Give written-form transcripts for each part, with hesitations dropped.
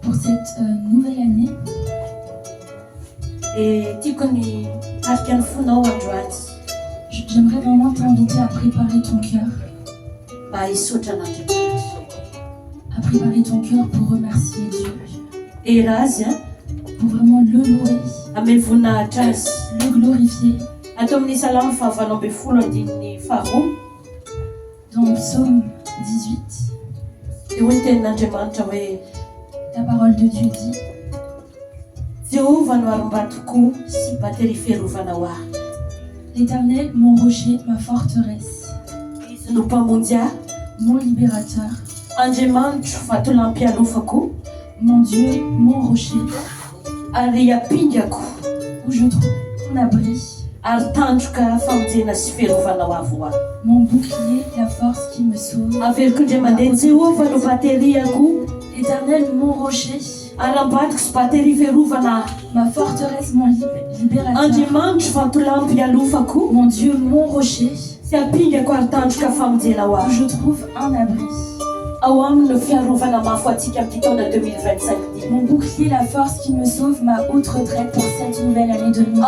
Pour cette nouvelle année, j'aimerais vraiment t'inviter à préparer ton cœur. À préparer ton cœur pour remercier Dieu. Pour vraiment le louer, le glorifier. Dans Psaume 18, la parole de Dieu dit: L'Éternel, mon rocher, ma forteresse, mon libérateur, mon Dieu, mon rocher, où je trouve mon abri, mon bouclier, la force qui me sauve. Éternel, mon rocher, ma forteresse, mon libérateur, mon Dieu, mon rocher, où je trouve un abri. Mon bouclier, la force qui me sauve, ma haute retraite pour cette nouvelle année 2025.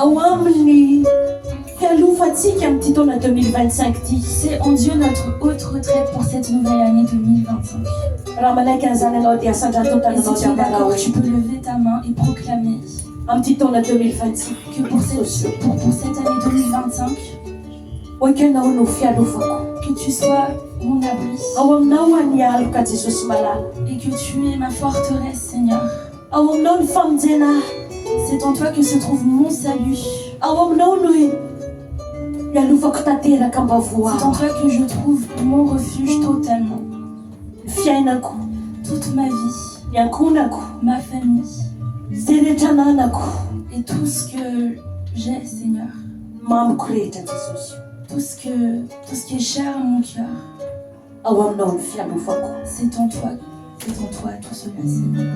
C'est en Dieu notre haute retraite pour cette nouvelle année 2025. Et si tu es d'accord, tu peux lever ta main et proclamer que pour cette année 2025, que tu sois mon abri et que tu es ma forteresse, Seigneur. C'est en toi que se trouve mon salut. C'est en toi que je trouve mon refuge totalement. Toute ma vie, ma famille et tout ce que j'ai, Seigneur. Tout ce qui est cher à mon cœur. C'est en toi tout cela, Seigneur.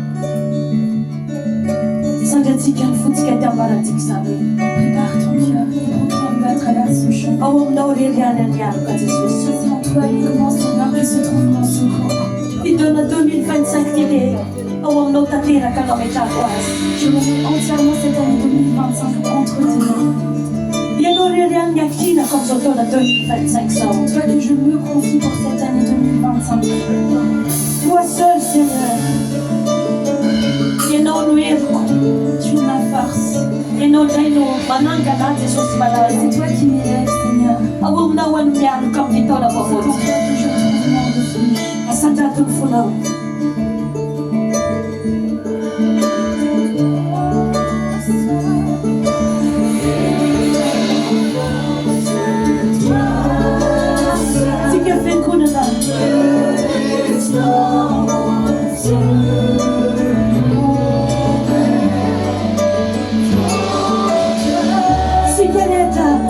Prépare ton cœur et proclame-le à travers ce chant. C'est en toi uniquement, Seigneur, que se trouve mon secours. Je me mets entièrement cette année 2025 entre tes mains. C'est en toi que je me confie pour cette année 2025. Toi seul, Seigneur. Tu es ma force. C'est toi qui m'élèves, Seigneur. C'est pour toi que je trouve mon refuge.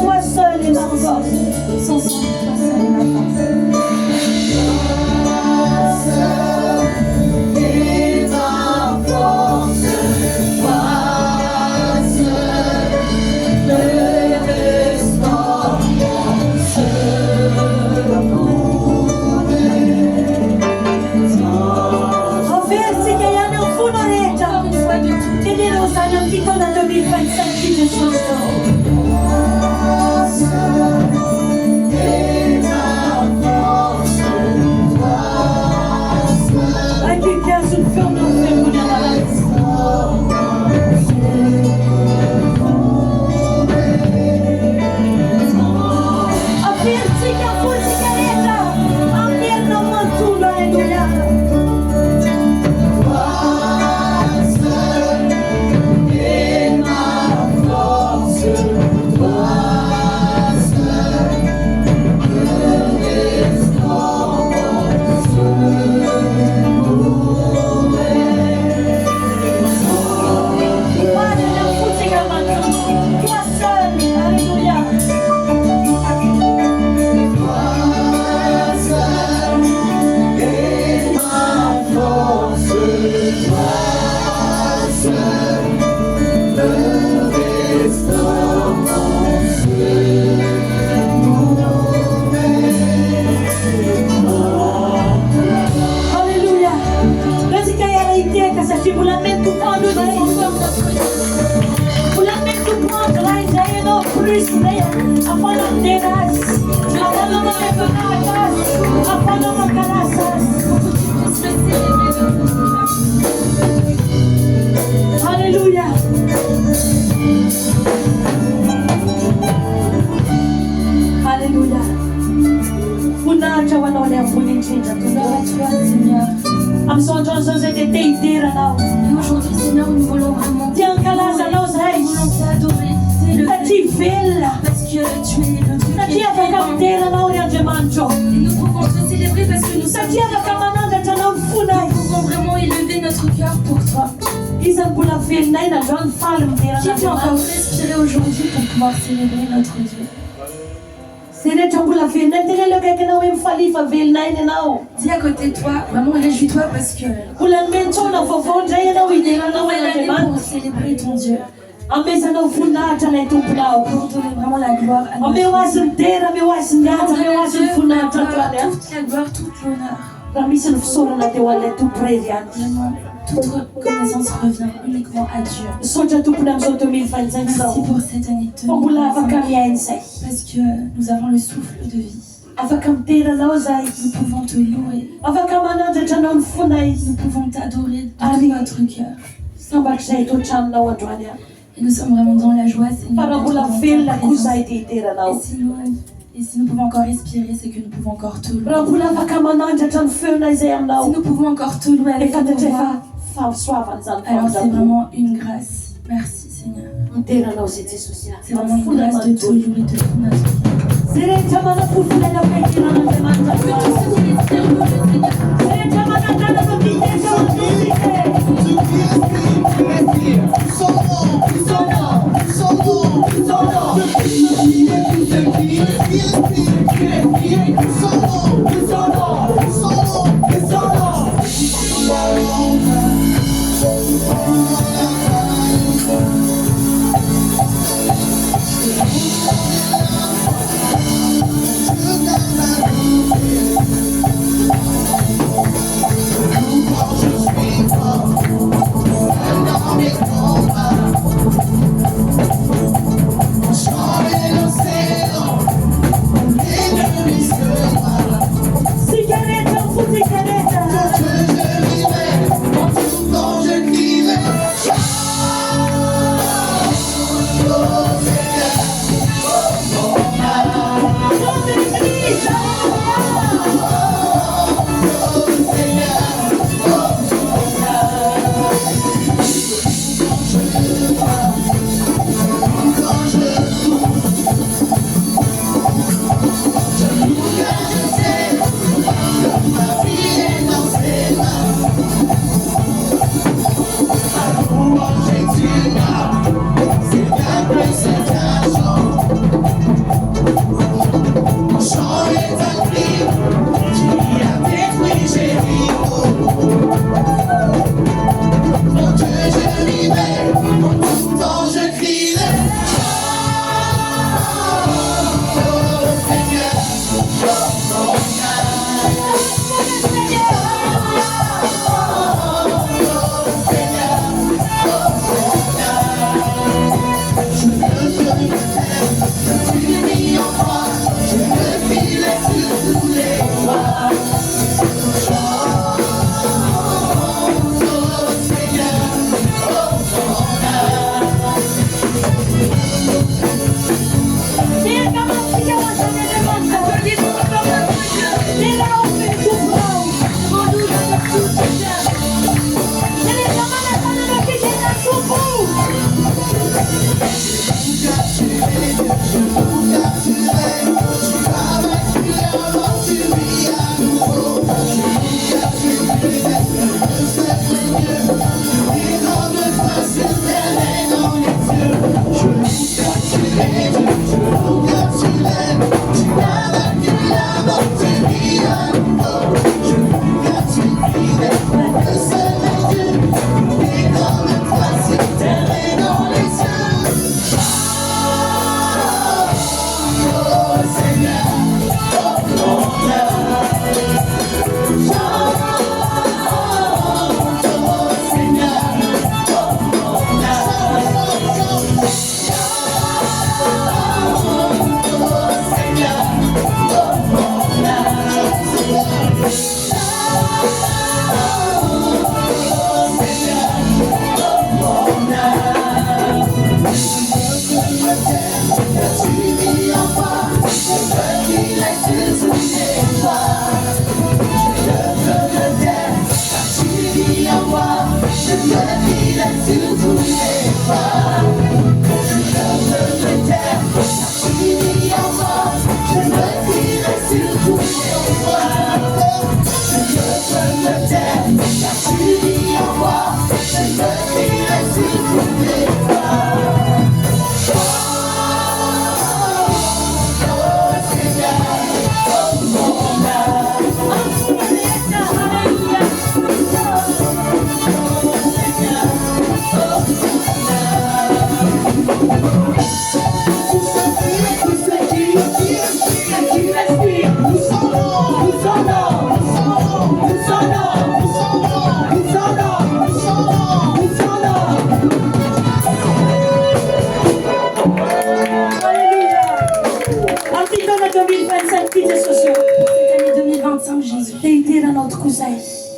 Toi seul est ma force. Sans toi seul est ma force. Sois nous encore notre Dieu. Pour la mettre tout prendre, là, il y a un autre plus, après la terrasse, après la terrasse, après la terrasse. Alléluia. Alléluia. Unaacha wanaoneambuli nchinja Gloire à toi, Seigneur. amsonjonzo zeteteitira nao Et aujourd'hui, Seigneur, nous voulons vraiment tiankalaza nao nous zai voulons t'adorer, t'élever, tativela parce que tu es le Dieu qui est tatiavakamtera nao rianjemancho et nous pouvons te célébrer parce que nous sommes tatiavakamananga tanamfunai nous pouvons vraiment élever notre cœur pour toi. isanpula velnai na jon falmtera Qui peut encore respirer aujourd'hui pour pouvoir célébrer notre Dieu? seretambula velnai tenelokeke nao emfalifa velnai nenao Dis à côté de toi, maman, réjouis-toi parce que ulanmenchona vovonjaya nao idera nao nouvelle année rianjeman pour célébrer ton Dieu. ameza nao funata na itumpunao Pour donner vraiment la gloire à notre Dieu. amewasintera Pour amewasinyata donner à Dieu amewasifunata la twale gloire, toute la gloire, toute l'honneur. ramisini fusona tewale tuprerian Vraiment, toute reconnaissance revient uniquement à Dieu. soja tupuna mzoto 2025 Merci sao pour cette année ombula 2025 avakamia ensai parce que nous avons le souffle de vie. avakamtera nao zai Nous pouvons te louer. avakamananja tana mfunai Nous pouvons t'adorer de tout notre cœur. sambatsai tochana nao androania Et nous sommes vraiment dans la joie, Seigneur. d'être parambula dans ta fela présence. kuzai titera nao Et si nous pouvons encore respirer, c'est que nous pouvons encore te louer. rambula avakamananja tan fena zai Si amnao nous pouvons encore te louer avec nos voix, efatatefa fasoavanzan alors c'est vraiment une grâce. Merci, Seigneur. mtera nao zai jesusia C'est vraiment une grâce de te louer de tout notre cœur. seretamana kufulana pekina na temanta Que tout ce qui respire nous le Seigneur. seretamana tana kupitesa mtuzike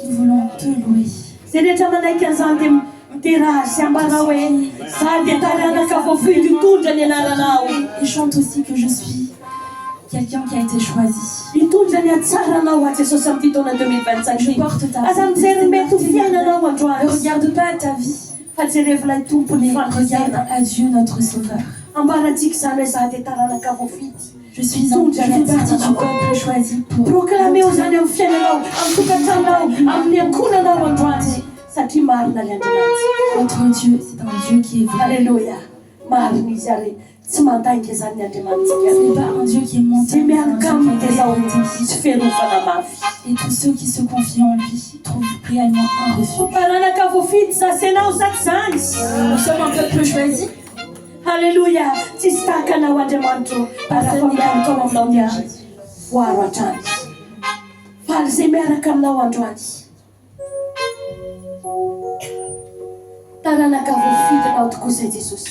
Nous voulons te louer. Et chante aussi que je suis quelqu'un qui a été choisi. Je porte ta ne regarde pas à ta vie, mais regarde à Dieu notre Sauveur. Je fais partie du peuple choisi pour proclamer aux années notre Dieu, c'est un Dieu qui est vrai. Alléluia. Ce n'est pas un Dieu qui est monté, c'est un Dieu qui est vérité. Et tous ceux qui se confient en lui trouvent réellement un refuge. Nous sommes un peuple choisi. Alléluia.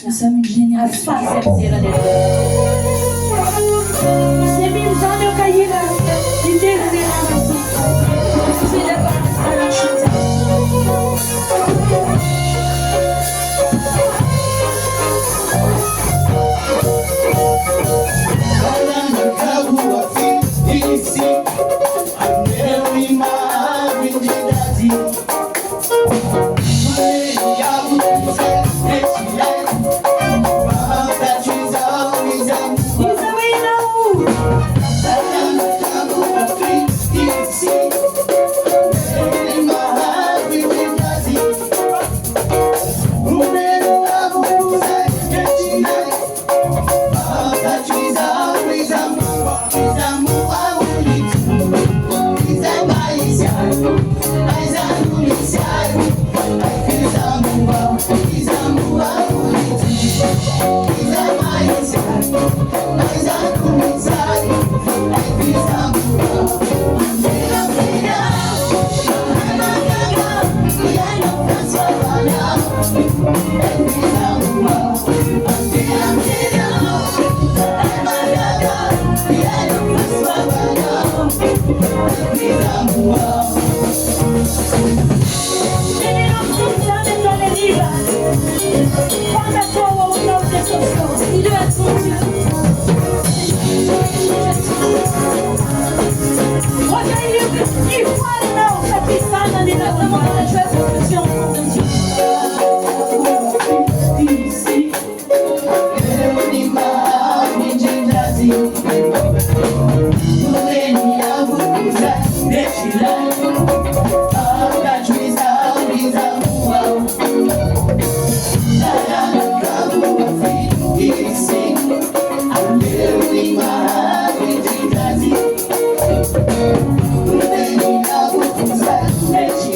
Nous sommes une génération.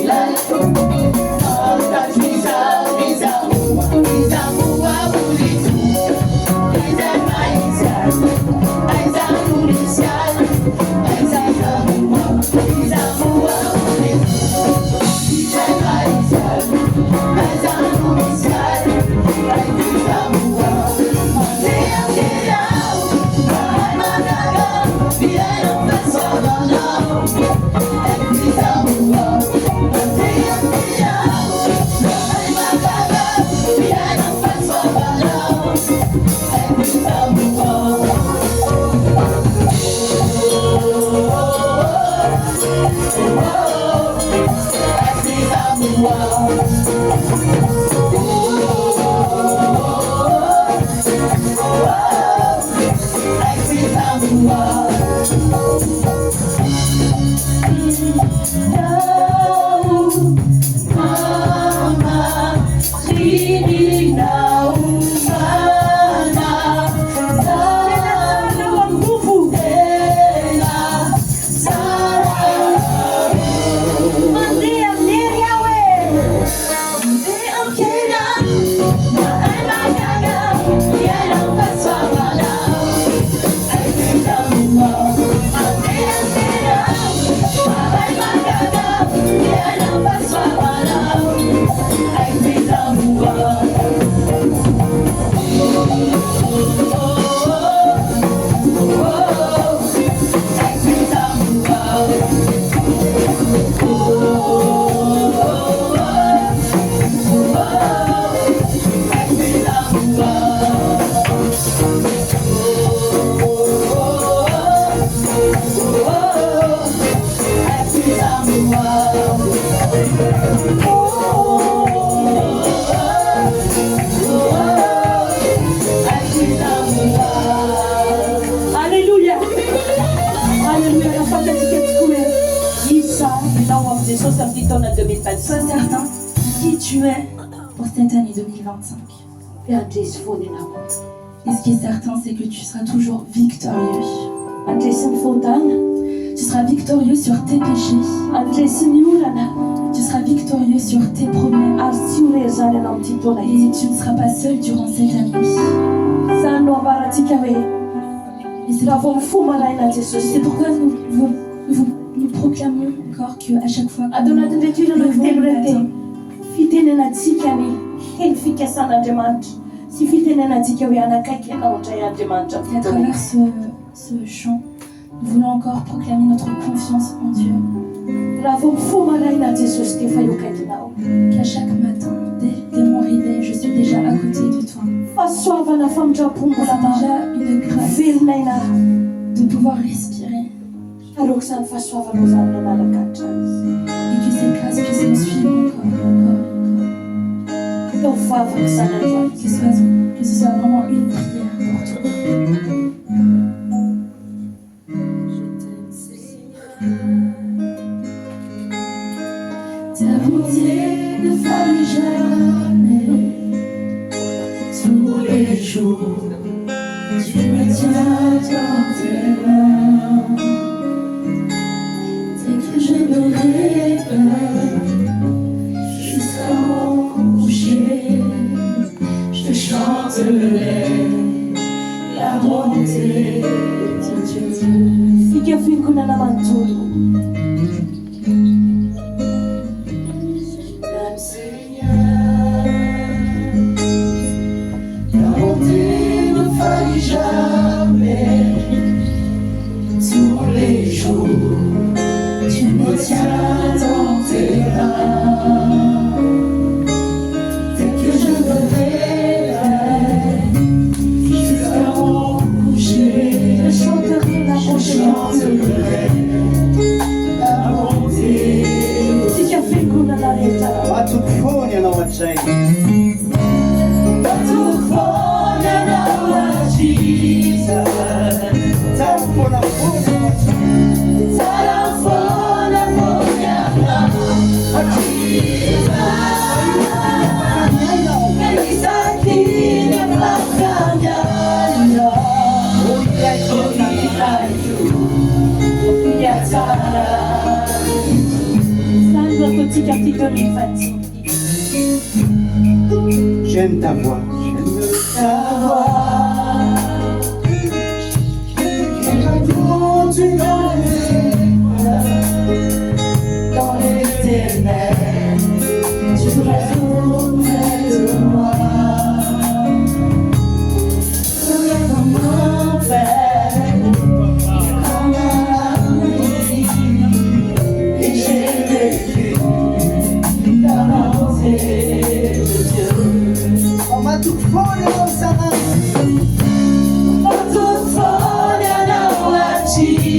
Let Sois certain qui tu es pour cette année 2025. Et ce qui est certain, c'est que tu seras toujours victorieux. Tu seras victorieux sur tes péchés. Tu seras victorieux sur tes problèmes. Et tu ne seras pas seul durant cette année. Et c'est pourquoi nous proclamons encore qu'à chaque fois que nous levons le matin, et à travers ce chant, nous voulons encore proclamer notre confiance en Dieu. Qu'à chaque matin, dès mon réveil, je suis déjà à côté de toi. C'est déjà une grâce de pouvoir respirer. Et que cette grâce puisse nous suivre encore. Que ce soit vraiment une prière pour toi. Ta bonté ne faillit jamais. Tous les jours, tu me tiens dans tes mains. Dès que je me réveille, jusqu'à mon coucher, je te chanterai la bonté de Dieu. jamais. Tous les jours, tu me tiens dans tes mains. Dès que je me réveille, jusqu'à mon coucher, je chanterai la bonté. Si tu as fait qu'on a l'arrêté. Watukufonya na wachai. Petit article 2020. J'aime ta voix. Ta voix. Dans les ténèbres, tu retournes près de moi. Reviens dans mon père, comme un ami, et j'ai vécu dans la bonté de Dieu. On m'a tout folle dans sa main. Jesus.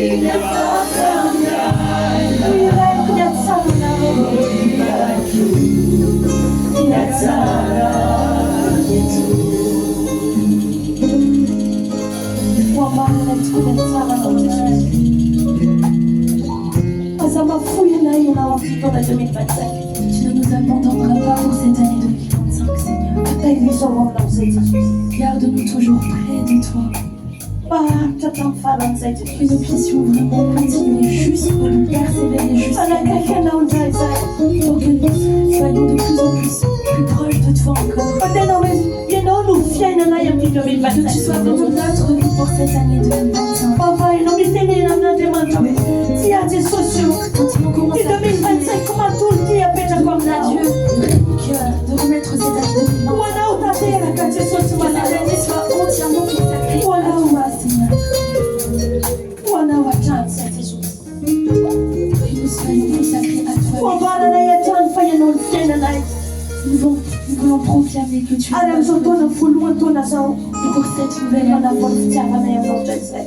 Tu ne nous abandonneras pas pour cette année 2025, Seigneur. Garde-nous toujours près de toi. Que nous puissions vraiment continuer juste pour nous persévérer jusqu'à la fin. Pour que nous soyons de plus en plus proches de toi encore. Que tu sois vraiment notre vie pour cette année 2025. Quand on commence à 2025, comment tout le dit après comme ça, Dieu, de remettre cette année 2025. Que cette année soit entièrement consacrée à toi, Seigneur. Que nous soyons consacrés à toi. Nous voulons proclamer que tu es notre Dieu. Et pour cette nouvelle année,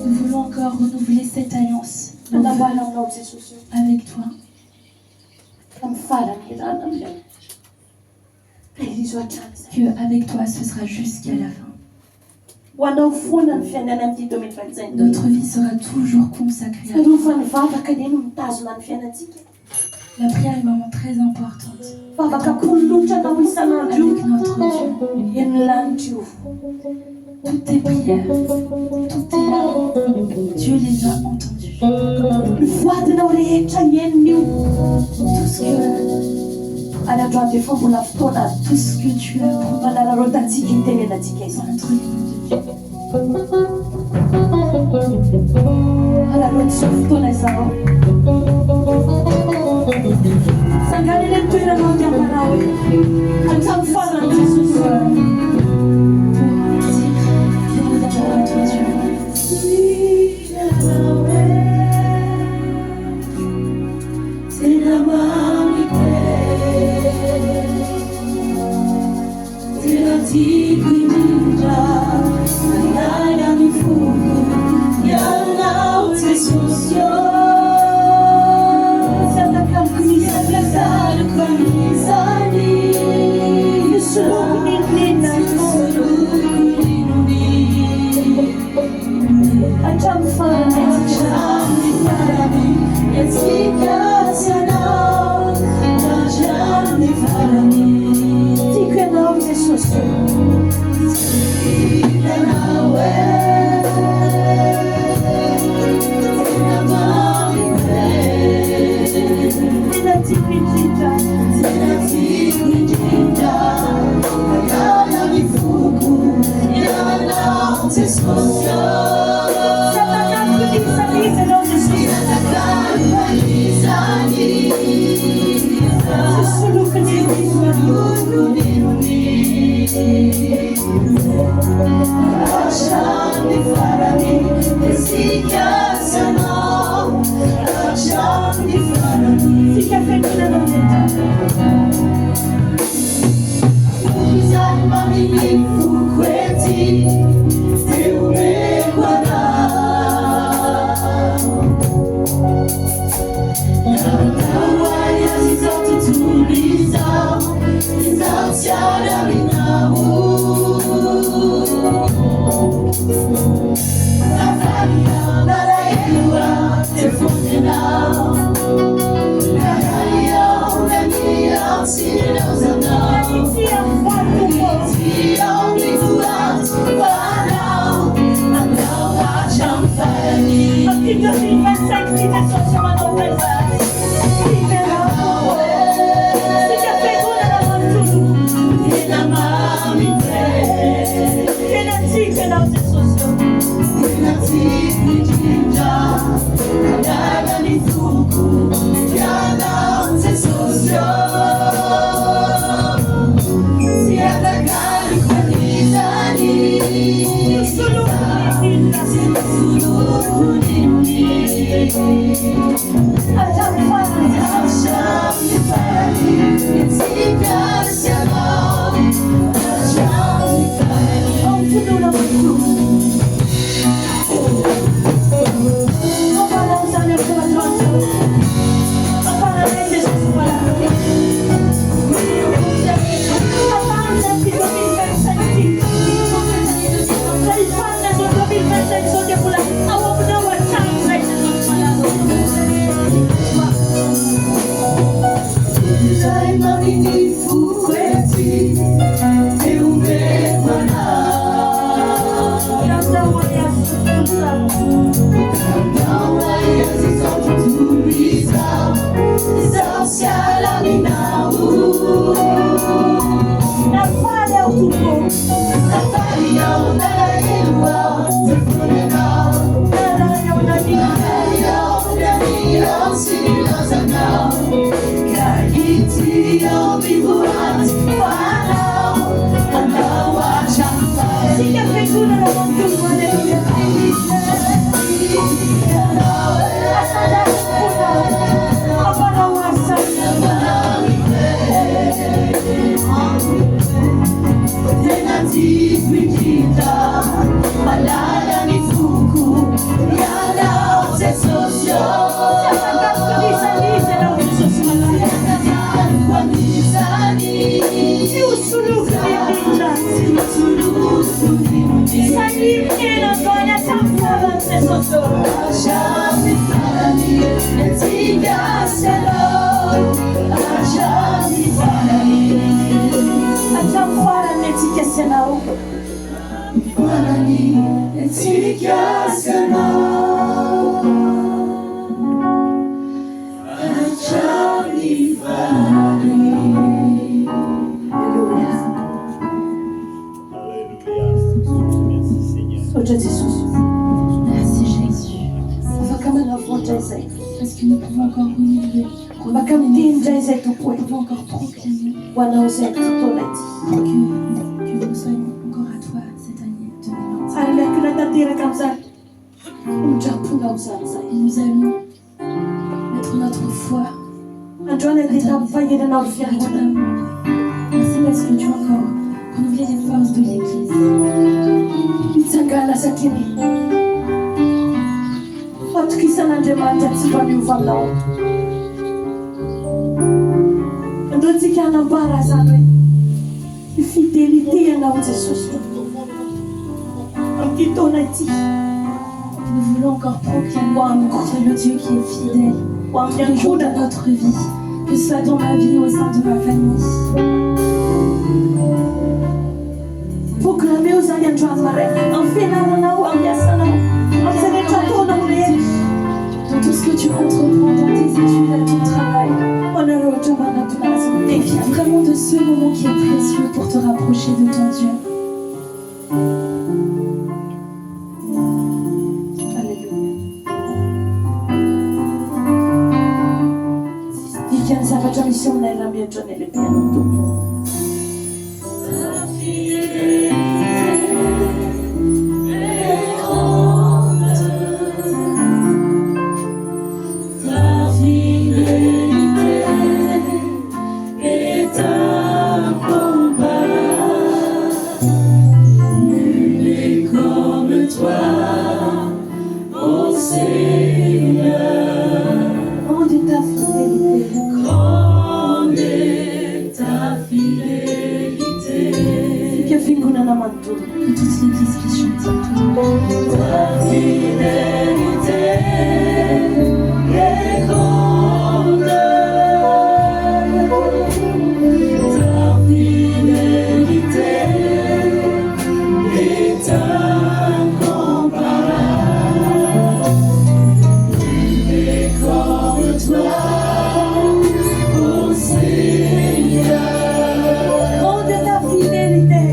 nous voulons encore renouveler cette alliance avec toi. Que avec toi ce sera jusqu'à la fin. Notre vie sera toujours consacrée à toi. La prière est vraiment très importante. Avec notre Dieu. Toutes tes prières, toutes tes larmes, Dieu les a entendues. Tout ce que tu as promis entre les mains Merci Jésus. Parce que nous pouvons encore renouveler. Nous pouvons encore proclamer que nous soyons encore à toi cette année 2021. Et nous allons mettre notre foi à ton amour. Merci parce que tu as encore renouvelé les forces de l'Église. Nous voulons encore proclamer que tu es le Dieu qui est fidèle tous les jours de notre vie, que ce soit dans ma vie ou au sein de ma famille. Proclamer aux aliens en Dans tout ce que tu entreprends, dans tes études, à ton travail. Et viens vraiment de ce moment qui est précieux pour te rapprocher de ton Dieu. Que toute l'église puisse chanter. Ta fidélité est grande. Ta fidélité est incomparable. Nul n'est comme toi, ô Seigneur. Grande est ta fidélité.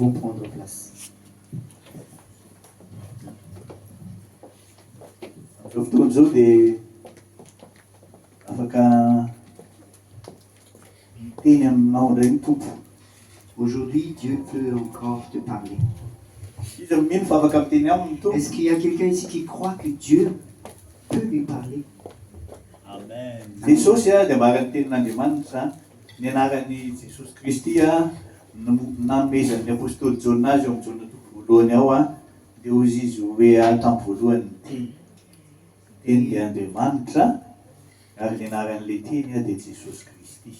vont prendre place. Fotoana zao dia afaka miteny aminao indray ny tompo. Aujourd'hui, Dieu peut encore te parler. Izy mino fa afaka miteny aminy tompo. Est-ce qu'il y a quelqu'un ici qui croit que Dieu peut lui parler? Jesosy a dia mba ny tenin'Andriamanitra ny anaran'ny Jesosy Kristy a nanomezan'ny apôstôly Jona azy eo amin'ny Jona voalohany ao a dia hozy izy hoe tamin'ny voalohany ny teny dia Andriamanitra ary ny anaran'ilay teny a dia Jesosy Kristy.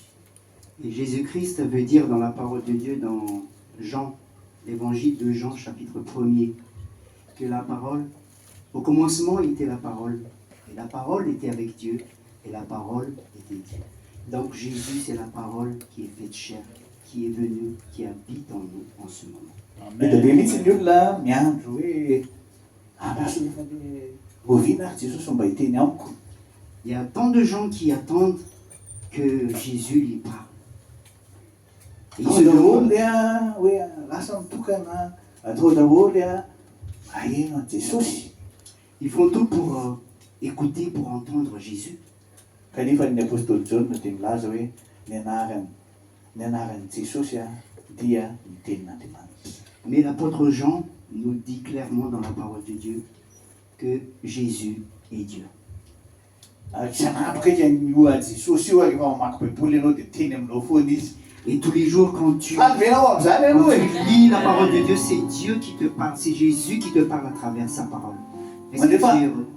Et Jésus-Christ veut dire dans la parole de Dieu, dans Jean, l'évangile de Jean, chapitre 1er, que la parole, au commencement, il était la parole. Et la parole était avec Dieu, et la parole était Dieu. Donc Jésus, c'est la parole qui est faite chair, qui est venue, qui habite en nous en ce moment. Dia be mihitsy ny olona miandro hoe anaso nefa le oviana ary Jesosy mba hiteny amiko. Il y a tant de gens qui attendent que Jésus lui parle. Et ils se Atao demandent, daholy a hoe lasa mitokana, atao daholy a maheno an Jesosy. ils font tout pour écouter, pour entendre Jésus. Kanefa ny apôstôly Jaona dia milaza hoe ny anaran'i Jesosy a dia ny tenin'Andriamanitra. Mais l'apôtre Jean nous dit clairement dans la parole de Dieu que Jésus est Dieu. Ary isan'andro kaiky io a Jesosy io rehefa mamaky baiboly ianao dia teny aminao foana izy. Et tous les jours, quand tu Fanvenao amin'izany ianao e. lis la parole de Dieu, c'est Dieu qui te parle, c'est Jésus qui te parle à travers sa parole. Est-ce que tu es heureux?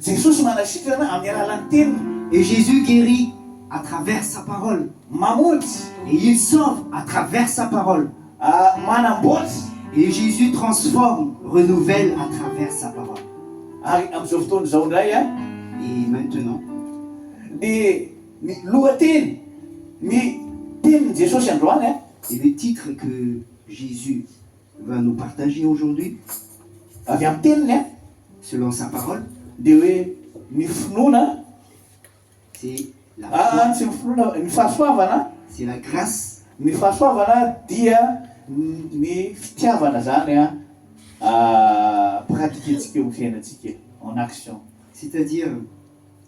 Jesosy manasitrana amin'ny alalan'ny teniny. Et Jésus guérit à travers sa parole. Mamotsy, Et il sauve à travers sa parole. manamboatsy. Et Jésus transforme, renouvelle à travers sa parole. Ary amin'izao fotoana izao indray a Et maintenant, dia ny lohateny ny tenin'i Jesosy androany a et le titre que Jésus va nous partager aujourd'hui, avy amin'ny teniny a selon sa parole, dia hoe ny finoana c'est la foi, tsy ny finoana ny fahasoavana. c'est la grâce, Ny fahasoavana dia ny fitiavana zany a pratiquentsika eo amin'ny fiainantsika en action. c'est-à-dire,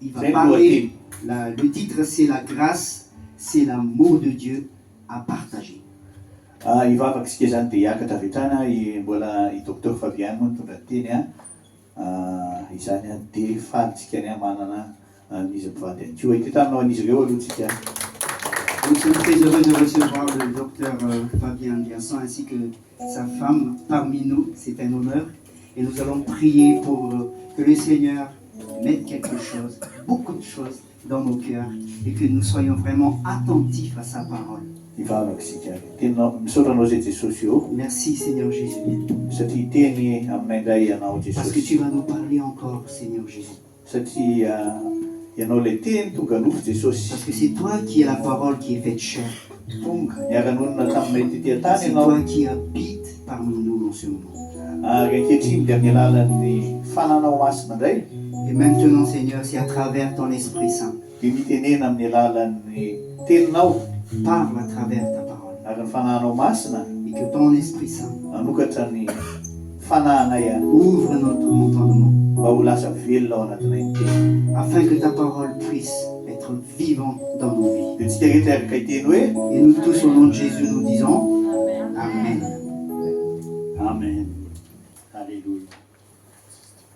il va C'est parler, le titre c'est la grâce, c'est l'amour de Dieu à partager. Ivavakasika zany dia hiakatra avy hatrany mbola i docteur Fabian moa nitondra teny izany a dia falitsika ny manana izy mpivady any koa itetanao an'izy ireo alohatsika. Nous sommes très heureux de recevoir le docteur Fabien Biasson ainsi que sa femme parmi nous, c'est un honneur. Et nous allons prier pour que le Seigneur mette quelque chose, beaucoup de choses dans nos cœurs et que nous soyons vraiment attentifs à sa parole. Ivavakasika teninao misotranao zay Jesosy eo Merci Seigneur Jésus, satria teny aminay indray ianao parce que Jesosy. tu vas nous parler encore Seigneur Jésus. Satria ianao ilay teny tonga nofo Jesosy. Parce que c'est toi qui es la parole qui est faite chair. Tonga niara-nonona taminay tety tany C'est ianao toi qui habites parmi nous en ce moment. ary ankehitriny dia amin'ny alalan'ny fananao masina indray Et maintenant Seigneur, c'est à travers ton Esprit Saint. dia mitenena amin'ny alalan'ny teninao Parle à travers ta parole. ary ny fananao masina Et que ton Esprit Saint anokatra ny fanahnay a ouvre notre entendement mba ho lasa velona ao anatinay ny teny. afin que ta parole puisse être vivante dans nos vies. Dia tsika rehetra araka iteny hoe Et nous tous au nom de Jésus nous disons Amen. Amen. Alléluia.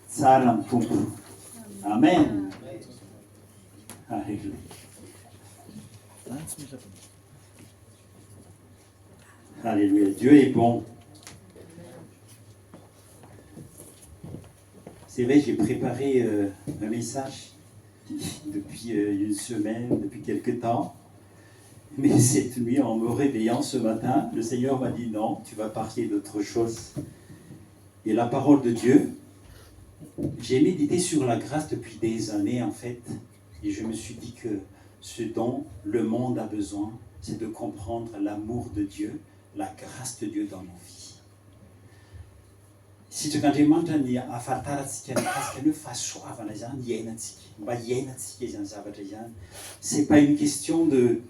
Tsara ny tompo. Amen. Alléluia. Alléluia. Dieu est bon. C'est vrai, j'ai préparé un message depuis une semaine, depuis quelque temps. Mais cette nuit, en me réveillant ce matin, le Seigneur m'a dit non, tu vas parler d'autre chose. Et la parole de Dieu, j'ai médité sur la grâce depuis des années en fait. Et je me suis dit que ce dont le monde a besoin, c'est de comprendre l'amour de Dieu, la grâce de Dieu dans nos vies. Sitrik'Andriamanitra ny ahafantarantsika ny kasika ny fahasoavana zany iainantsika, mba iainantsika izany zavatra izany. C'est pas une question de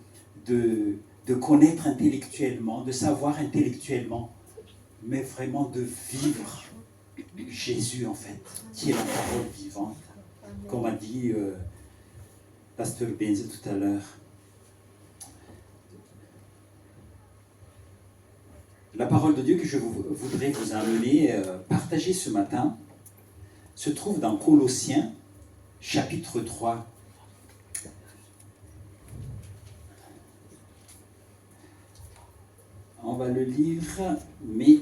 connaître intellectuellement, de savoir intellectuellement, mais vraiment de vivre Jésus en fait, qui est la parole vivante, comme a dit Pasteur Benz tout à l'heure. La parole de Dieu que je voudrais vous amener, partager ce matin, se trouve dans Colossiens, chapitre 3. On va le lire, mais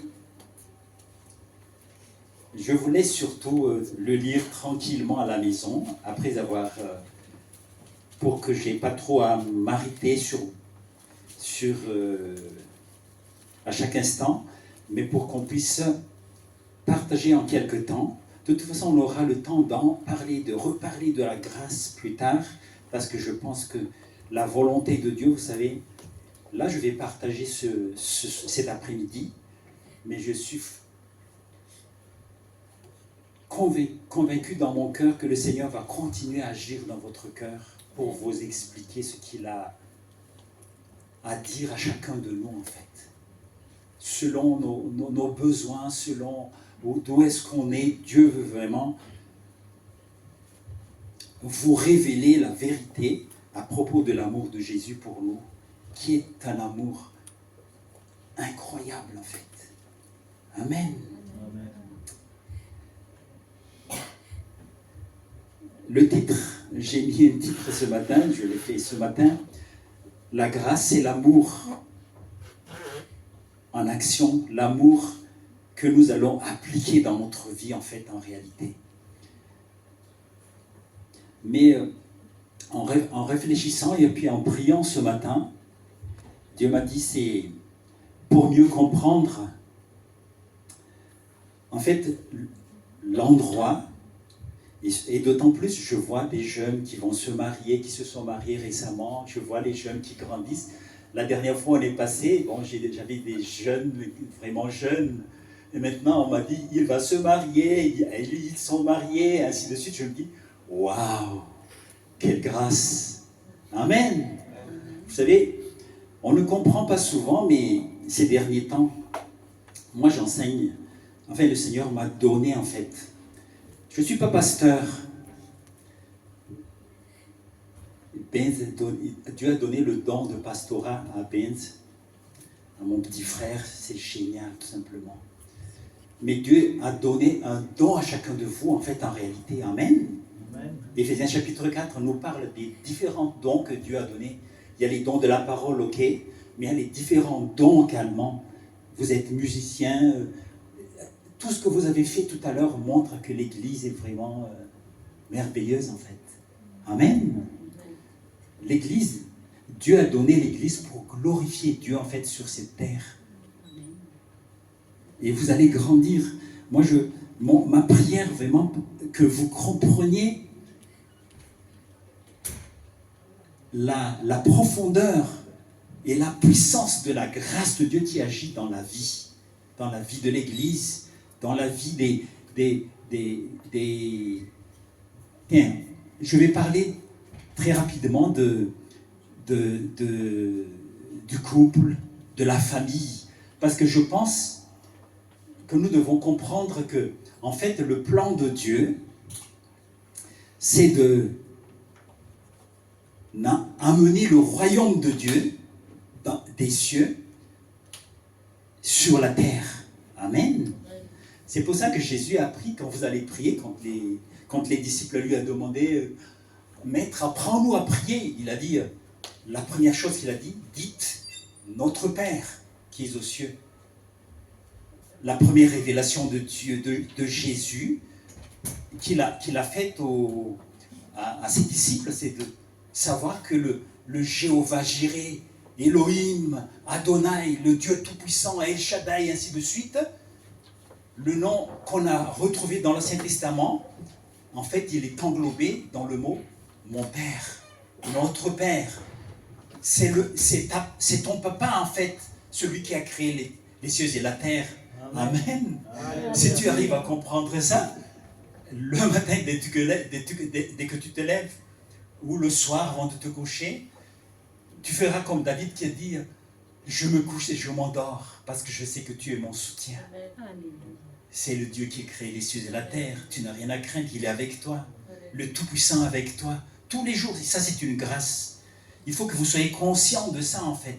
je voulais surtout le lire tranquillement à la maison, après avoir, pour que je n'ai pas trop à m'arrêter à chaque instant, mais pour qu'on puisse partager en quelque temps. De toute façon, on aura le temps de reparler de la grâce plus tard, parce que je pense que la volonté de Dieu, vous savez, là je vais partager cet après-midi, mais je suis convaincu dans mon cœur que le Seigneur va continuer à agir dans votre cœur pour vous expliquer ce qu'il a à dire à chacun de nous en fait. Selon nos besoins, selon d'où est-ce qu'on est, Dieu veut vraiment vous révéler la vérité à propos de l'amour de Jésus pour nous, qui est un amour incroyable en fait. Amen. Amen. Le titre, j'ai mis un titre ce matin, je l'ai fait ce matin, la grâce et l'amour en action, l'amour que nous allons appliquer dans notre vie en fait, en réalité. Mais en réfléchissant et puis en priant ce matin, Dieu m'a dit, c'est pour mieux comprendre en fait l'endroit, et d'autant plus je vois des jeunes qui vont se marier, qui se sont mariés récemment, je vois les jeunes qui grandissent. La dernière fois on est passé, bon, j'avais des jeunes, vraiment jeunes, et maintenant on m'a dit, il va se marier, ils sont mariés, ainsi de suite. Je me dis, waouh, quelle grâce. Amen. Vous savez, on ne comprend pas souvent, mais ces derniers temps, moi j'enseigne, enfin le Seigneur m'a donné en fait. Je ne suis pas pasteur. Dieu a donné le don de pastorat à Benz, à mon petit frère, c'est génial tout simplement. Mais Dieu a donné un don à chacun de vous en fait en réalité. Amen. Amen. Éphésiens chapitre 4 nous parle des différents dons que Dieu a donnés. Il y a les dons de la parole, ok, mais il y a les différents dons également. Vous êtes musicien, tout ce que vous avez fait tout à l'heure montre que l'Église est vraiment merveilleuse en fait. Amen. L'Église, Dieu a donné l'Église pour glorifier Dieu en fait sur cette terre. Et vous allez grandir. Moi, ma prière vraiment, que vous compreniez la profondeur et la puissance de la grâce de Dieu qui agit dans la vie de l'Église, dans la vie Tiens, je vais parler très rapidement du couple, de la famille, parce que je pense que nous devons comprendre que, en fait, le plan de Dieu, c'est d'amener le royaume de Dieu des cieux sur la terre. Amen. C'est pour ça que Jésus a appris, quand vous allez prier, quand les disciples lui ont demandé, Maître, apprends-nous à prier. Il a dit, la première chose qu'il a dit, dites, notre Père qui est aux cieux. La première révélation de Dieu, de Jésus, qu'il a faite à ses disciples, c'est de savoir que le Jéhovah Jireh, Elohim, Adonai, le Dieu Tout-Puissant, El Shaddai, ainsi de suite, le nom qu'on a retrouvé dans l'Ancien Testament, en fait, il est englobé dans le mot « mon Père », notre Père. C'est ton papa, en fait, celui qui a créé les cieux et la terre. Amen. Amen. Si tu arrives à comprendre ça, le matin, dès que tu te lèves, ou le soir avant de te coucher, tu feras comme David qui a dit, Je me couche et je m'endors parce que je sais que tu es mon soutien. C'est le Dieu qui a créé les cieux et la terre. Tu n'as rien à craindre, il est avec toi. Le Tout-Puissant avec toi. Tous les jours, et ça c'est une grâce. Il faut que vous soyez conscients de ça en fait.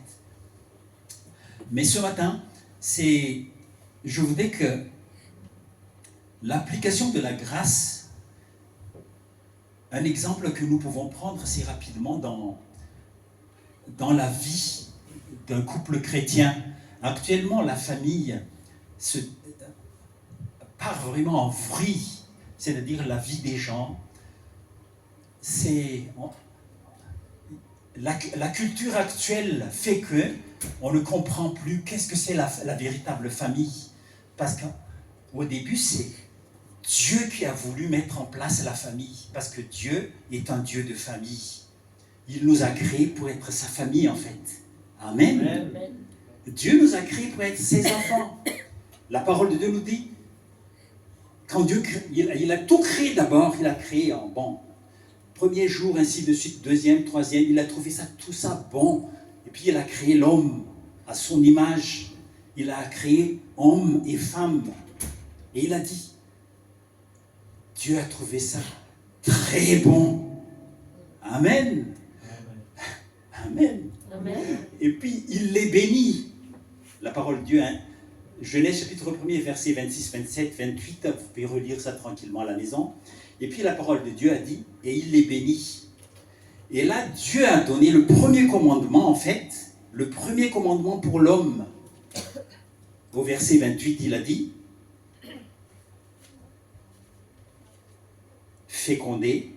Mais ce matin, je voudrais que l'application de la grâce, un exemple que nous pouvons prendre assez rapidement dans la vie d'un couple chrétien. Actuellement, la famille part vraiment en vrille, c'est-à-dire la vie des gens. La culture actuelle fait que on ne comprend plus qu'est-ce que c'est la véritable famille. Parce qu'au début, c'est Dieu qui a voulu mettre en place la famille. Parce que Dieu est un Dieu de famille. Il nous a créés pour être sa famille, en fait. Amen. Amen. Dieu nous a créés pour être ses enfants. La parole de Dieu nous dit, quand Dieu il a tout créé d'abord, il a créé en bon. Premier jour, ainsi de suite, deuxième, troisième, il a trouvé tout ça bon. Et puis il a créé l'homme à son image. Il a créé homme et femme. Et il a dit, Dieu a trouvé ça très bon. Amen. Amen. Amen. Et puis il les bénit. La parole de Dieu, hein? Genèse chapitre 1er, versets 26, 27, 28, vous pouvez relire ça tranquillement à la maison. Et puis la parole de Dieu a dit, et il les bénit. Et là, Dieu a donné le premier commandement, en fait, le premier commandement pour l'homme. Au verset 28, il a dit, fécondez,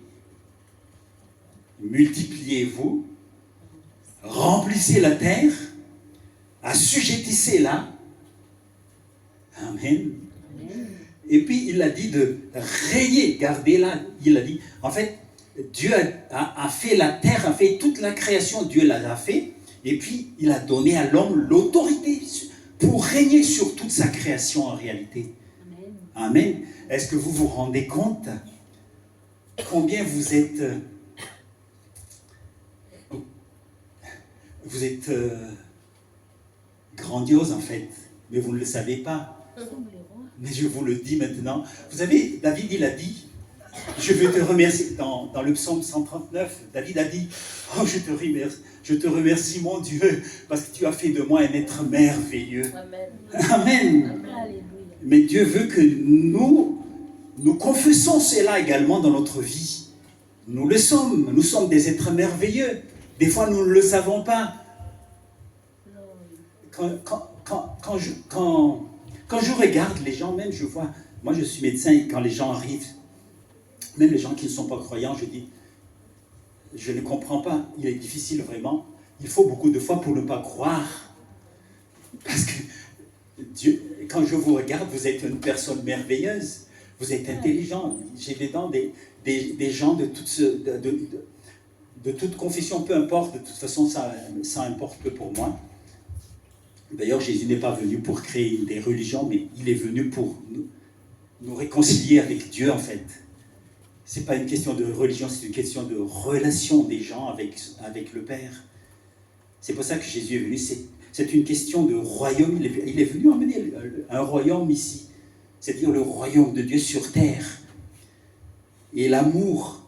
multipliez-vous, remplissez la terre, assujettissez-la. Amen. Et puis il a dit de régner, gardez-la. Il a dit, en fait, Dieu a fait la terre, a fait toute la création, Dieu l'a fait, et puis il a donné à l'homme l'autorité pour régner sur toute sa création en réalité. Amen. Amen. Est-ce que vous vous rendez compte combien vous êtes grandiose en fait, mais vous ne le savez pas. Mais je vous le dis maintenant. Vous savez, David, il a dit, je veux te remercier, dans le psaume 139, David a dit, oh, je te remercie mon Dieu, parce que tu as fait de moi un être merveilleux. Amen. Amen. Amen. Mais Dieu veut que nous confessons cela également dans notre vie. Nous le sommes, nous sommes des êtres merveilleux. Des fois, nous ne le savons pas. Quand je regarde les gens, même je vois, moi je suis médecin et quand les gens arrivent, même les gens qui ne sont pas croyants, je dis, je ne comprends pas, il est difficile vraiment, il faut beaucoup de foi pour ne pas croire. Parce que Dieu, quand je vous regarde, vous êtes une personne merveilleuse, vous êtes intelligent, j'ai dedans des gens de toute confession, peu importe, de toute façon ça importe peu pour moi. D'ailleurs, Jésus n'est pas venu pour créer des religions, mais il est venu pour nous réconcilier avec Dieu, en fait. Ce n'est pas une question de religion, c'est une question de relation des gens avec le Père. C'est pour ça que Jésus est venu. C'est une question de royaume. Il est venu emmener un royaume ici. C'est-à-dire le royaume de Dieu sur terre. Et l'amour,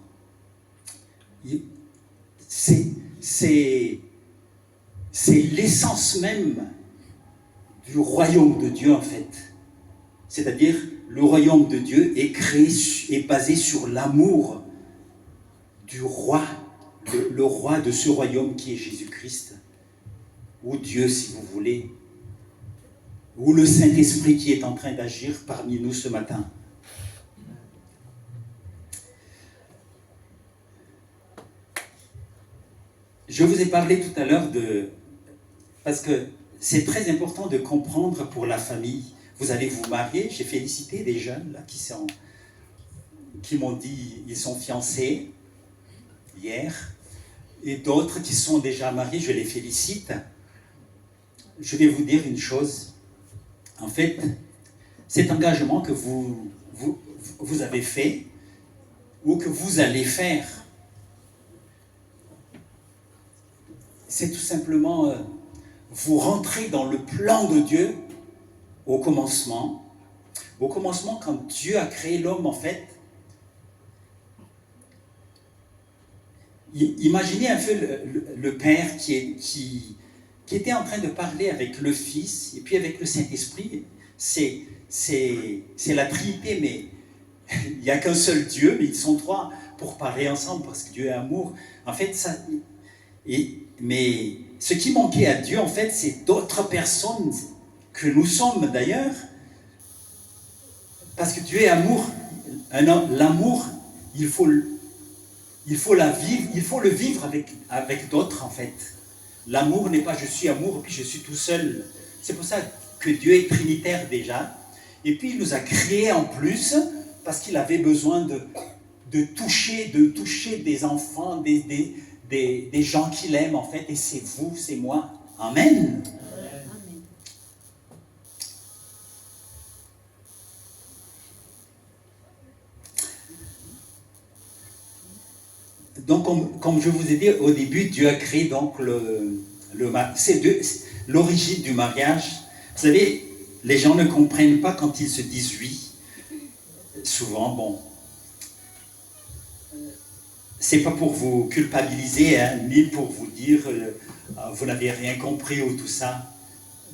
c'est l'essence même du royaume de Dieu en fait. C'est-à-dire, le royaume de Dieu est créé, est basé sur l'amour du roi, le roi de ce royaume qui est Jésus-Christ, ou Dieu si vous voulez, ou le Saint-Esprit qui est en train d'agir parmi nous ce matin. Je vous ai parlé tout à l'heure parce que c'est très important de comprendre pour la famille. Vous allez vous marier, j'ai félicité des jeunes là, qui m'ont dit ils sont fiancés hier, et d'autres qui sont déjà mariés, je les félicite. Je vais vous dire une chose. En fait, cet engagement que vous avez fait, ou que vous allez faire, c'est tout simplement vous rentrez dans le plan de Dieu au commencement. Au commencement, quand Dieu a créé l'homme, en fait, imaginez un peu le Père qui était en train de parler avec le Fils et puis avec le Saint-Esprit. C'est la Trinité, mais il n'y a qu'un seul Dieu, mais ils sont trois pour parler ensemble parce que Dieu est amour. En fait, mais ce qui manquait à Dieu, en fait, c'est d'autres personnes que nous sommes d'ailleurs, parce que Dieu est amour. L'amour, il faut le vivre avec d'autres, en fait. L'amour n'est pas je suis amour, puis je suis tout seul. C'est pour ça que Dieu est trinitaire déjà. Et puis il nous a créés en plus, parce qu'il avait besoin de toucher des enfants, des gens qu'il aime, en fait. Et c'est vous, c'est moi. Amen. Donc, comme je vous ai dit au début, Dieu a créé donc l'origine du mariage. Vous savez, les gens ne comprennent pas quand ils se disent oui. Souvent, bon, c'est pas pour vous culpabiliser, hein, ni pour vous dire vous n'avez rien compris ou tout ça.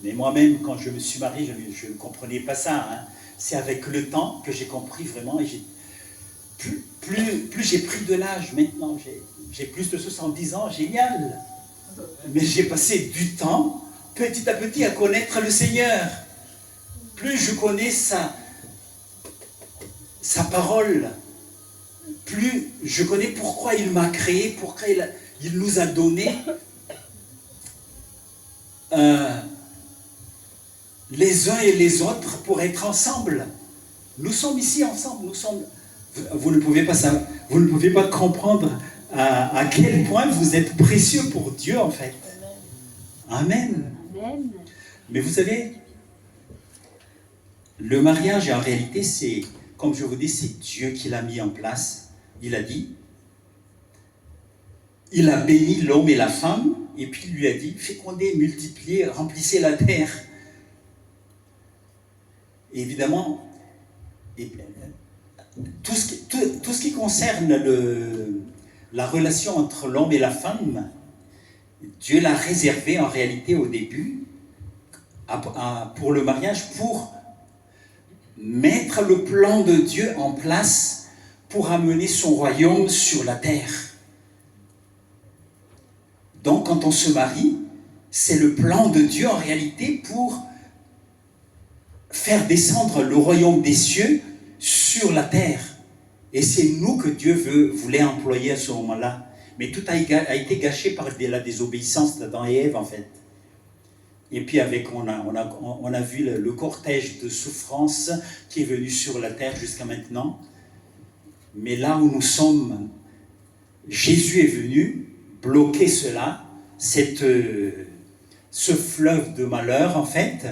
Mais moi-même, quand je me suis marié, je ne comprenais pas ça. Hein. C'est avec le temps que j'ai compris vraiment. Et plus j'ai pris de l'âge, maintenant j'ai plus de 70 ans, génial. Mais j'ai passé du temps, petit à petit, à connaître le Seigneur. Plus je connais sa parole, plus je connais pourquoi il m'a créé, pourquoi il nous a donné les uns et les autres pour être ensemble. Nous sommes ici ensemble, vous ne pouvez pas comprendre à quel point vous êtes précieux pour Dieu, en fait. Amen. Amen. Mais vous savez, le mariage, en réalité, c'est, comme je vous dis, c'est Dieu qui l'a mis en place. Il a dit, il a béni l'homme et la femme, et puis il lui a dit, fécondez, multipliez, remplissez la terre. Et évidemment, tout ce qui concerne la relation entre l'homme et la femme, Dieu l'a réservé en réalité au début pour le mariage, pour mettre le plan de Dieu en place pour amener son royaume sur la terre. Donc quand on se marie, c'est le plan de Dieu en réalité pour faire descendre le royaume des cieux sur la terre. Et c'est nous que Dieu voulait employer à ce moment-là. Mais tout a été gâché par la désobéissance d'Adam et Ève, en fait. Et puis on a vu le cortège de souffrance qui est venu sur la terre jusqu'à maintenant. Mais là où nous sommes, Jésus est venu bloquer cela, ce fleuve de malheur, en fait.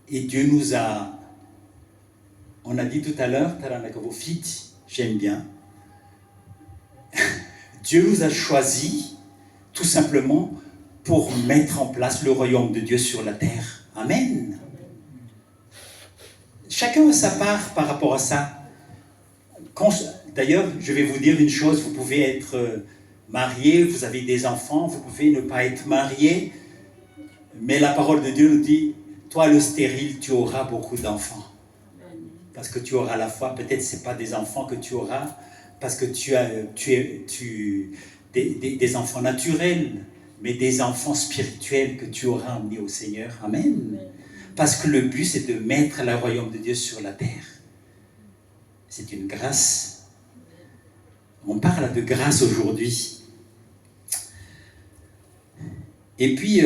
Et Dieu nous a... On a dit tout à l'heure, j'aime bien. Dieu nous a choisis tout simplement pour mettre en place le royaume de Dieu sur la terre. Amen. Chacun a sa part par rapport à ça. D'ailleurs, je vais vous dire une chose, vous pouvez être marié, vous avez des enfants, vous pouvez ne pas être marié, mais la parole de Dieu nous dit, toi le stérile, tu auras beaucoup d'enfants. Parce que tu auras la foi, peut-être ce n'est pas des enfants que tu auras, parce que tu as des enfants naturels, mais des enfants spirituels que tu auras emmenés au Seigneur. Amen. Parce que le but, c'est de mettre le royaume de Dieu sur la terre. C'est une grâce. On parle de grâce aujourd'hui. Et puis,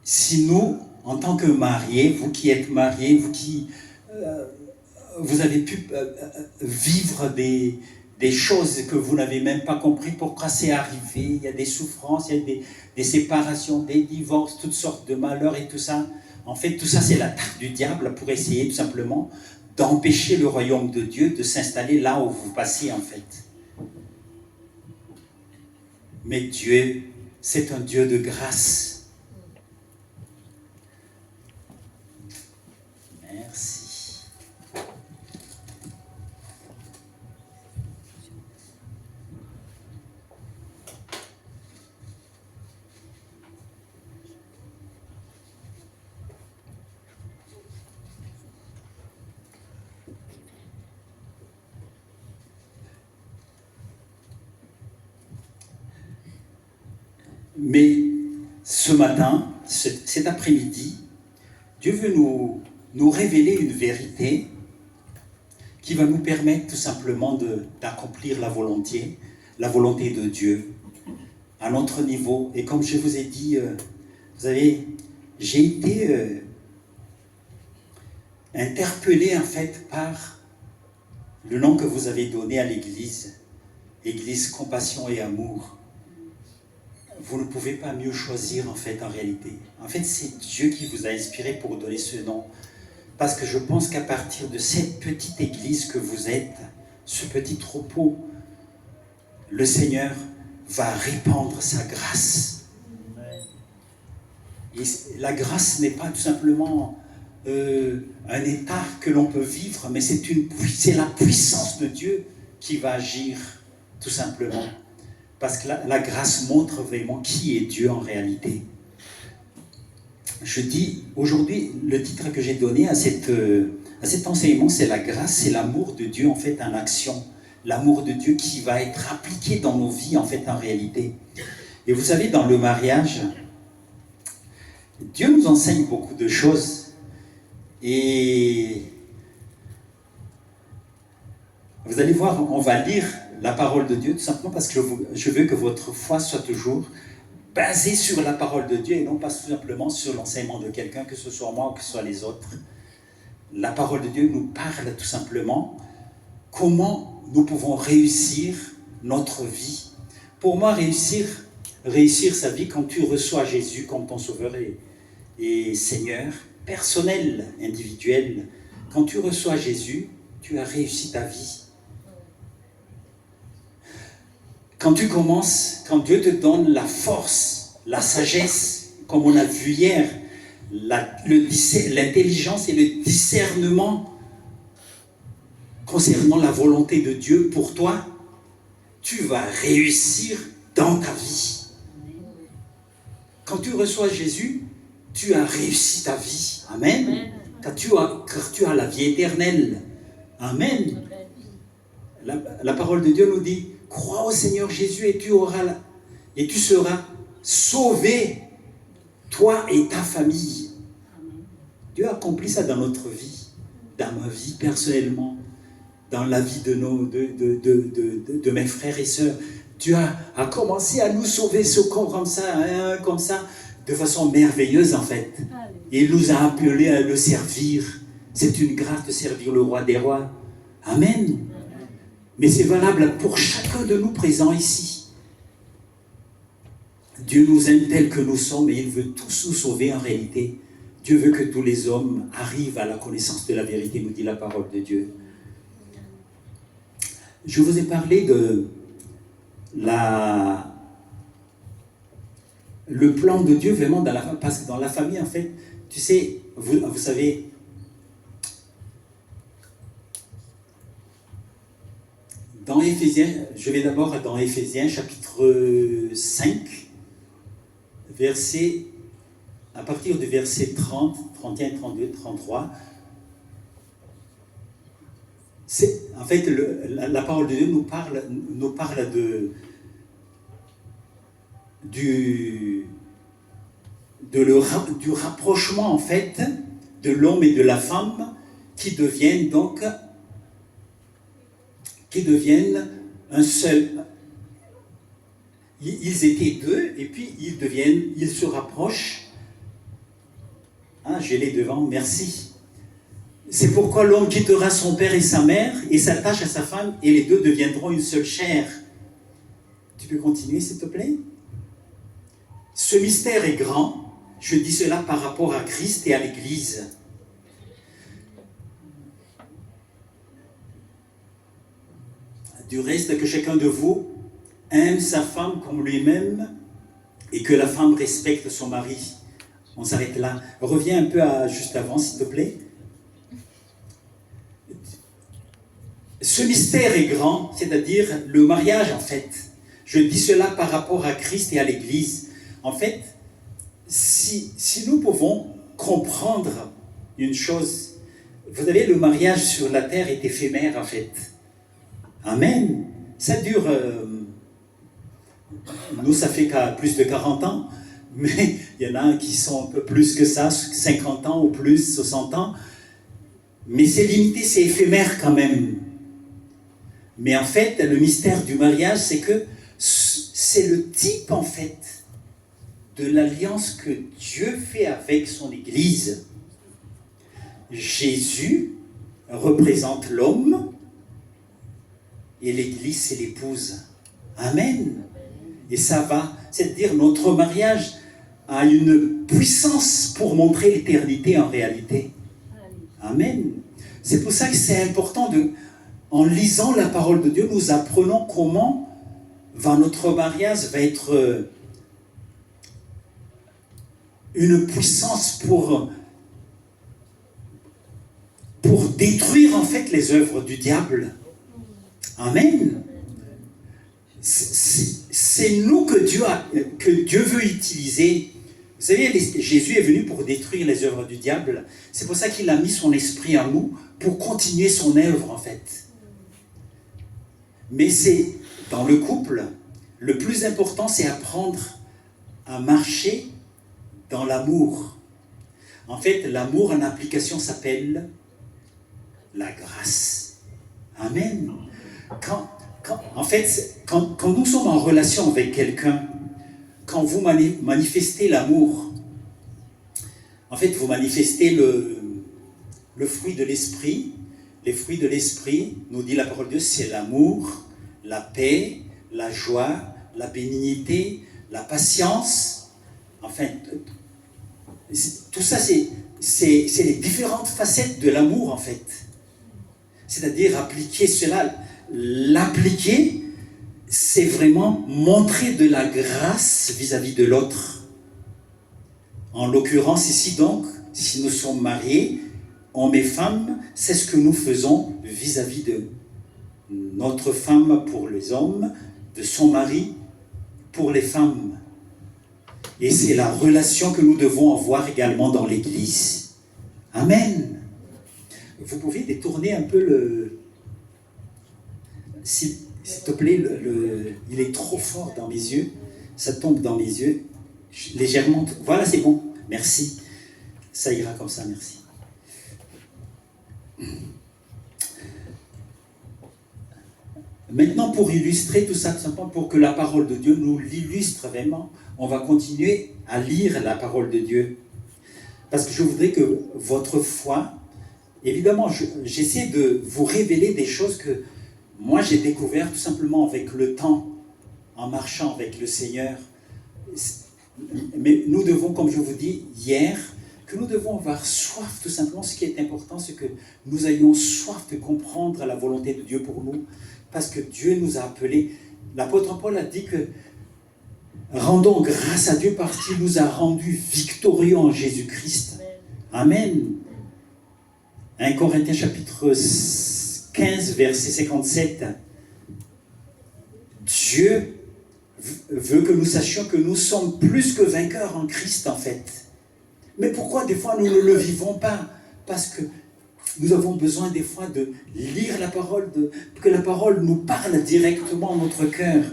si nous, en tant que mariés, vous qui êtes mariés, vous qui... vous avez pu vivre des choses que vous n'avez même pas compris pourquoi c'est arrivé. Il y a des souffrances, il y a des séparations, des divorces, toutes sortes de malheurs et tout ça. En fait, tout ça, c'est l'attaque du diable pour essayer tout simplement d'empêcher le royaume de Dieu de s'installer là où vous passez, en fait. Mais Dieu c'est un Dieu de grâce. Merci. Mais ce matin, cet après-midi, Dieu veut nous révéler une vérité qui va nous permettre tout simplement d'accomplir la volonté de Dieu à notre niveau. Et comme je vous ai dit, vous savez, j'ai été interpellé en fait par le nom que vous avez donné à l'Église, Église Compassion et Amour. Vous ne pouvez pas mieux choisir en fait en réalité. En fait, c'est Dieu qui vous a inspiré pour donner ce nom. Parce que je pense qu'à partir de cette petite église que vous êtes, ce petit troupeau, le Seigneur va répandre sa grâce. Et la grâce n'est pas tout simplement un état que l'on peut vivre, mais c'est la puissance de Dieu qui va agir tout simplement. Parce que la grâce montre vraiment qui est Dieu en réalité. Je dis, aujourd'hui, le titre que j'ai donné à cet enseignement, c'est la grâce, c'est l'amour de Dieu en fait en action. L'amour de Dieu qui va être appliqué dans nos vies en fait en réalité. Et vous savez, dans le mariage, Dieu nous enseigne beaucoup de choses. Et vous allez voir, on va lire la parole de Dieu, tout simplement parce que je veux que votre foi soit toujours basée sur la parole de Dieu et non pas simplement sur l'enseignement de quelqu'un, que ce soit moi ou que ce soit les autres. La parole de Dieu nous parle tout simplement comment nous pouvons réussir notre vie. Pour moi, réussir sa vie quand tu reçois Jésus comme ton Sauveur et Seigneur, personnel, individuel, quand tu reçois Jésus, tu as réussi ta vie. Quand tu commences, quand Dieu te donne la force, la sagesse, comme on a vu hier, l'intelligence et le discernement concernant la volonté de Dieu pour toi, tu vas réussir dans ta vie. Quand tu reçois Jésus, tu as réussi ta vie. Amen. Car tu as la vie éternelle. Amen. La parole de Dieu nous dit, crois au Seigneur Jésus et tu seras sauvé, toi et ta famille. Dieu a accompli ça dans notre vie, dans ma vie personnellement, dans la vie de mes frères et sœurs. Dieu a commencé à nous sauver comme ça, de façon merveilleuse en fait. Et il nous a appelés à le servir. C'est une grâce de servir le roi des rois. Amen. Mais c'est valable pour chacun de nous présents ici. Dieu nous aime tels que nous sommes et il veut tous nous sauver en réalité. Dieu veut que tous les hommes arrivent à la connaissance de la vérité, nous dit la parole de Dieu. Je vous ai parlé de le plan de Dieu vraiment parce que dans la famille en fait, tu sais, vous savez, dans Éphésiens, je vais d'abord dans Éphésiens chapitre 5, à partir du verset 30, 31, 32, 33. En fait, la parole de Dieu nous parle du rapprochement en fait de l'homme et de la femme qui deviennent un seul. Ils étaient deux et puis ils se rapprochent. Je l'ai devant, merci. C'est pourquoi l'homme quittera son père et sa mère et s'attache à sa femme et les deux deviendront une seule chair. Tu peux continuer s'il te plaît? Ce mystère est grand. Je dis cela par rapport à Christ et à l'Église. Du reste, que chacun de vous aime sa femme comme lui-même et que la femme respecte son mari. On s'arrête là. Reviens un peu à juste avant, s'il te plaît. Ce mystère est grand, c'est-à-dire le mariage, en fait. Je dis cela par rapport à Christ et à l'Église. En fait, si nous pouvons comprendre une chose, vous savez, le mariage sur la terre est éphémère, en fait. Amen. Ça dure, nous, ça fait plus de 40 ans, mais il y en a qui sont un peu plus que ça, 50 ans ou plus, 60 ans. Mais c'est limité, c'est éphémère quand même. Mais en fait, le mystère du mariage, c'est que c'est le type, en fait, de l'alliance que Dieu fait avec son Église. Jésus représente l'homme et l'Église, c'est l'épouse. Amen. Et ça va, c'est-à-dire notre mariage a une puissance pour montrer l'éternité en réalité. Amen. C'est pour ça que c'est important en lisant la parole de Dieu, nous apprenons comment notre mariage va être une puissance pour détruire en fait les œuvres du diable. Amen. C'est nous que Dieu veut utiliser. Vous savez, Jésus est venu pour détruire les œuvres du diable. C'est pour ça qu'il a mis son esprit en nous pour continuer son œuvre en fait. Mais c'est dans le couple, le plus important c'est apprendre à marcher dans l'amour. En fait, l'amour en application s'appelle la grâce. Amen. Quand nous sommes en relation avec quelqu'un, quand vous manifestez l'amour, en fait, vous manifestez le fruit de l'esprit. Les fruits de l'esprit, nous dit la parole de Dieu, c'est l'amour, la paix, la joie, la bénignité, la patience. Enfin, tout ça, c'est les différentes facettes de l'amour, en fait. C'est-à-dire appliquer cela. L'appliquer, c'est vraiment montrer de la grâce vis-à-vis de l'autre. En l'occurrence, ici donc, si nous sommes mariés, hommes et femmes, c'est ce que nous faisons vis-à-vis de notre femme pour les hommes, de son mari pour les femmes. Et c'est la relation que nous devons avoir également dans l'Église. Amen. Vous pouvez détourner un peu s'il te plaît, il est trop fort dans mes yeux. Ça tombe dans mes yeux. Légèrement. Voilà, c'est bon. Merci. Ça ira comme ça, merci. Maintenant, pour illustrer tout ça, tout simplement pour que la parole de Dieu nous l'illustre vraiment, on va continuer à lire la parole de Dieu. Parce que je voudrais que votre foi, évidemment, j'essaie de vous révéler des choses que moi j'ai découvertes tout simplement avec le temps, en marchant avec le Seigneur. Mais nous devons, comme je vous dis hier, que nous devons avoir soif, tout simplement. Ce qui est important, c'est que nous ayons soif de comprendre la volonté de Dieu pour nous, parce que Dieu nous a appelés. L'apôtre Paul a dit que rendons grâce à Dieu parce qu'il nous a rendus victorieux en Jésus-Christ. Amen. 1 Corinthiens chapitre 15, verset 57. Dieu veut que nous sachions que nous sommes plus que vainqueurs en Christ, en fait. Mais pourquoi des fois nous ne le vivons pas? Parce que nous avons besoin des fois de lire la parole, que la parole nous parle directement à notre cœur.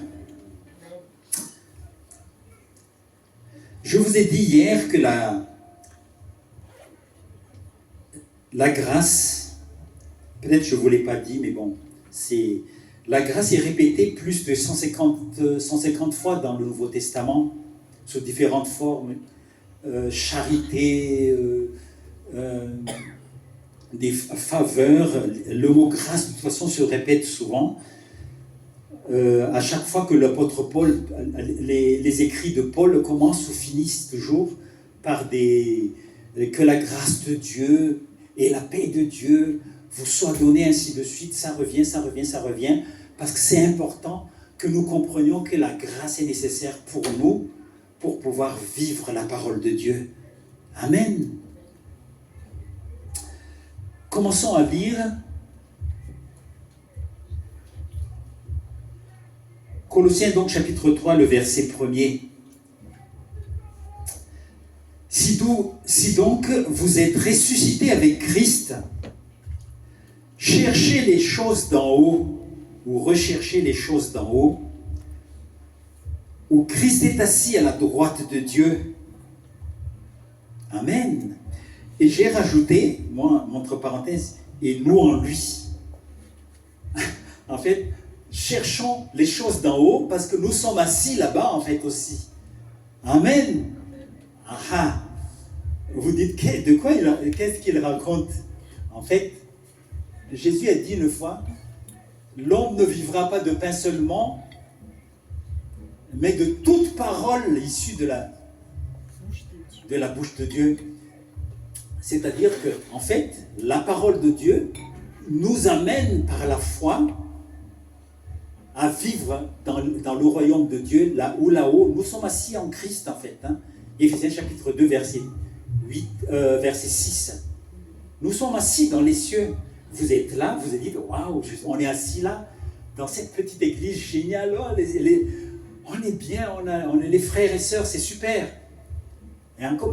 Je vous ai dit hier que la grâce, peut-être je ne vous l'ai pas dit, mais bon, la grâce est répétée plus de 150 fois dans le Nouveau Testament, sous différentes formes. Charité, des faveurs. Le mot grâce, de toute façon, se répète souvent. À chaque fois que l'apôtre Paul, les écrits de Paul commencent ou finissent toujours par que la grâce de Dieu et la paix de Dieu vous soient données, ainsi de suite. Ça revient, ça revient, ça revient, parce que c'est important que nous comprenions que la grâce est nécessaire pour nous, pour pouvoir vivre la parole de Dieu. Amen. Commençons à lire Colossiens donc chapitre 3, le verset 1er. Si donc vous êtes ressuscités avec Christ, cherchez les choses d'en haut, ou recherchez les choses d'en haut, où Christ est assis à la droite de Dieu. Amen. Et j'ai rajouté, moi, entre parenthèses, et nous en lui. En fait, cherchons les choses d'en haut parce que nous sommes assis là-bas, en fait, aussi. Amen. Ah, vous dites, de quoi qu'est-ce qu'il raconte? En fait, Jésus a dit une fois, l'homme ne vivra pas de pain seulement, mais de toute parole issue de la bouche de Dieu. C'est-à-dire que, en fait, la parole de Dieu nous amène par la foi à vivre dans le royaume de Dieu, là-haut. Nous sommes assis en Christ, en fait. Éphésiens chapitre 2, verset 6. Nous sommes assis dans les cieux. Vous êtes là, vous vous dites, waouh, on est assis là, dans cette petite église géniale. Oh, on est bien, on est les frères et sœurs, c'est super.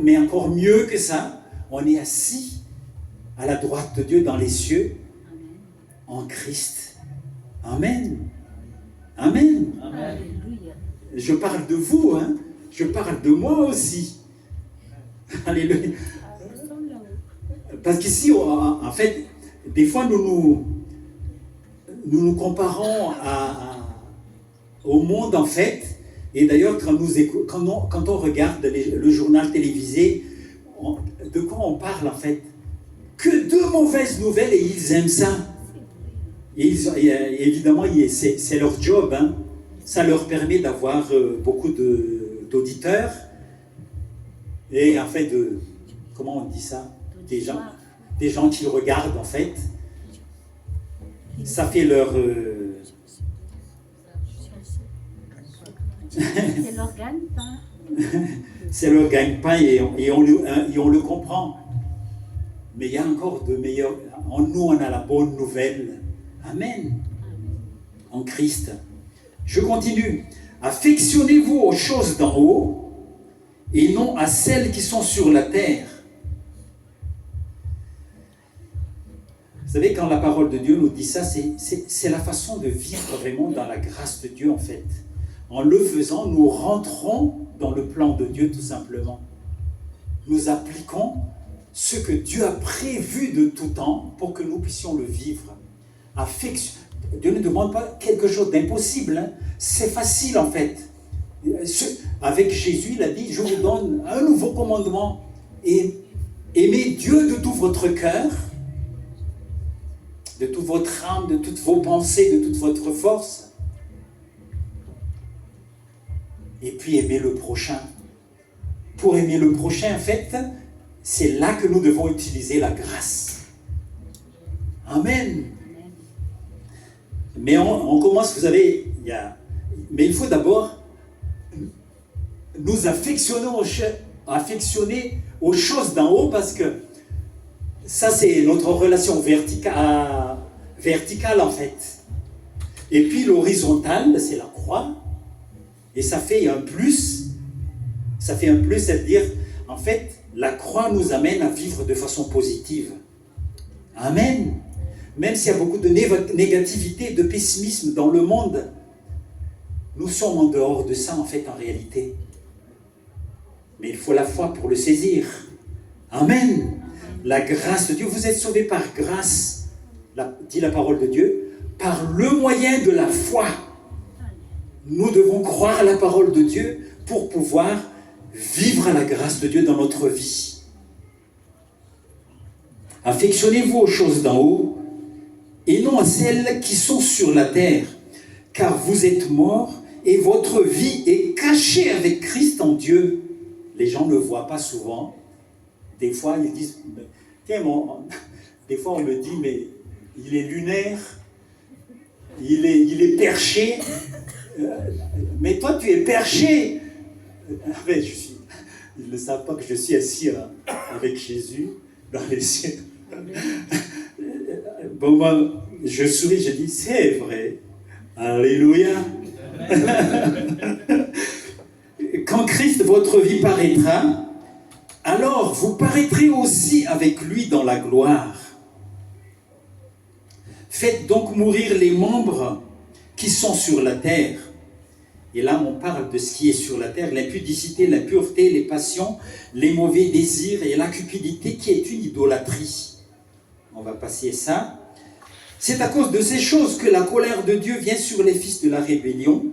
Mais encore mieux que ça, on est assis à la droite de Dieu dans les cieux, en Christ. Amen. Amen. Amen. Je parle de vous, je parle de moi aussi. Alléluia. Parce qu'ici, en fait, des fois, nous nous comparons au monde, en fait. Et d'ailleurs, quand on regarde le journal télévisé, de quoi on parle, en fait? Que de mauvaises nouvelles, et ils aiment ça. Et évidemment, c'est leur job. Ça leur permet d'avoir beaucoup d'auditeurs. Et en fait, comment on dit ça? Des gens qui regardent, en fait. Ça fait leur... C'est leur gagne-pain. C'est leur gagne-pain et on le comprend. Mais il y a encore de meilleurs... Nous, on a la bonne nouvelle. Amen. En Christ. Je continue. Affectionnez-vous aux choses d'en haut et non à celles qui sont sur la terre. Vous savez, quand la parole de Dieu nous dit ça, c'est la façon de vivre vraiment dans la grâce de Dieu, en fait. En le faisant, nous rentrons dans le plan de Dieu, tout simplement. Nous appliquons ce que Dieu a prévu de tout temps pour que nous puissions le vivre. Dieu ne demande pas quelque chose d'impossible. C'est facile, en fait. Avec Jésus, il a dit, je vous donne un nouveau commandement. Et aimez Dieu de tout votre cœur, de toute votre âme, de toutes vos pensées, de toute votre force. Et puis aimer le prochain. Pour aimer le prochain, en fait, c'est là que nous devons utiliser la grâce. Amen. Mais on commence, vous savez, mais il faut d'abord nous affectionner aux choses d'en haut, parce que ça, c'est notre relation verticale, en fait. Et puis l'horizontale, c'est la croix. Et ça fait un plus. Ça fait un plus, c'est-à-dire, en fait, la croix nous amène à vivre de façon positive. Amen. Même s'il y a beaucoup de négativité, de pessimisme dans le monde, nous sommes en dehors de ça, en fait, en réalité. Mais il faut la foi pour le saisir. Amen. La grâce de Dieu, vous êtes sauvés par grâce, dit la parole de Dieu, par le moyen de la foi. Nous devons croire à la parole de Dieu pour pouvoir vivre à la grâce de Dieu dans notre vie. Affectionnez-vous aux choses d'en haut et non à celles qui sont sur la terre, car vous êtes morts et votre vie est cachée avec Christ en Dieu. Les gens ne le voient pas souvent. Des fois, ils disent, tiens, des fois on me dit, mais il est lunaire, il est perché. Mais toi, tu es perché. Ils ne savent pas que je suis assis avec Jésus dans les cieux. Bon, moi, je souris, je dis, c'est vrai. Alléluia. Quand Christ, votre vie, paraîtra, alors vous paraîtrez aussi avec lui dans la gloire. Faites donc mourir les membres qui sont sur la terre. Et là, on parle de ce qui est sur la terre, l'impudicité, l'impureté, les passions, les mauvais désirs et la cupidité qui est une idolâtrie. On va passer ça. C'est à cause de ces choses que la colère de Dieu vient sur les fils de la rébellion,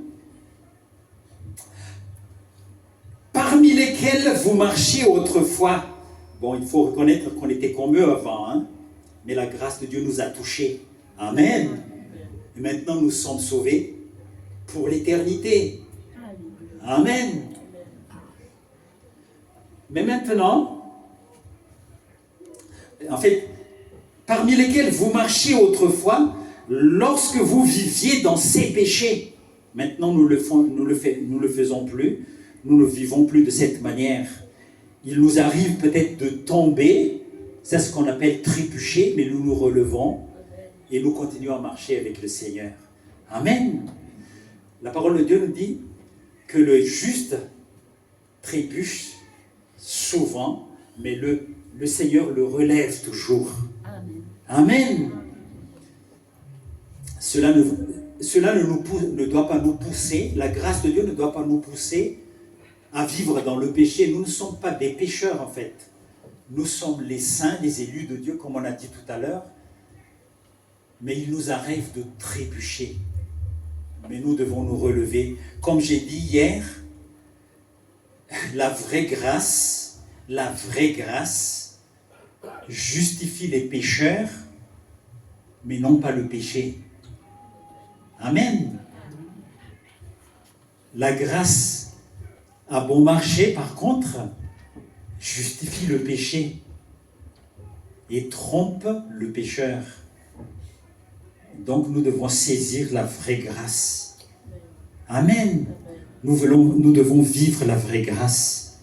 parmi lesquels vous marchiez autrefois. Bon, il faut reconnaître qu'on était comme eux avant, hein? Mais la grâce de Dieu nous a touchés. Amen. Et maintenant, nous sommes sauvés pour l'éternité. Amen. Mais maintenant, en fait, parmi lesquels vous marchiez autrefois, lorsque vous viviez dans ces péchés. Maintenant, nous le faisons plus. Nous ne vivons plus de cette manière. Il nous arrive peut-être de tomber, c'est ce qu'on appelle trébucher, mais nous nous relevons et nous continuons à marcher avec le Seigneur. Amen. La parole de Dieu nous dit que le juste trébuche souvent, mais le Seigneur le relève toujours. Amen. Cela ne doit pas nous pousser, la grâce de Dieu ne doit pas nous pousser à vivre dans le péché. Nous ne sommes pas des pécheurs en fait. Nous sommes les saints, les élus de Dieu, comme on a dit tout à l'heure. Mais il nous arrive de trébucher. Mais nous devons nous relever. Comme j'ai dit hier, la vraie grâce justifie les pécheurs, mais non pas le péché. Amen. La grâce à bon marché, par contre, justifie le péché et trompe le pécheur. Donc nous devons saisir la vraie grâce. Amen. Nous devons vivre la vraie grâce.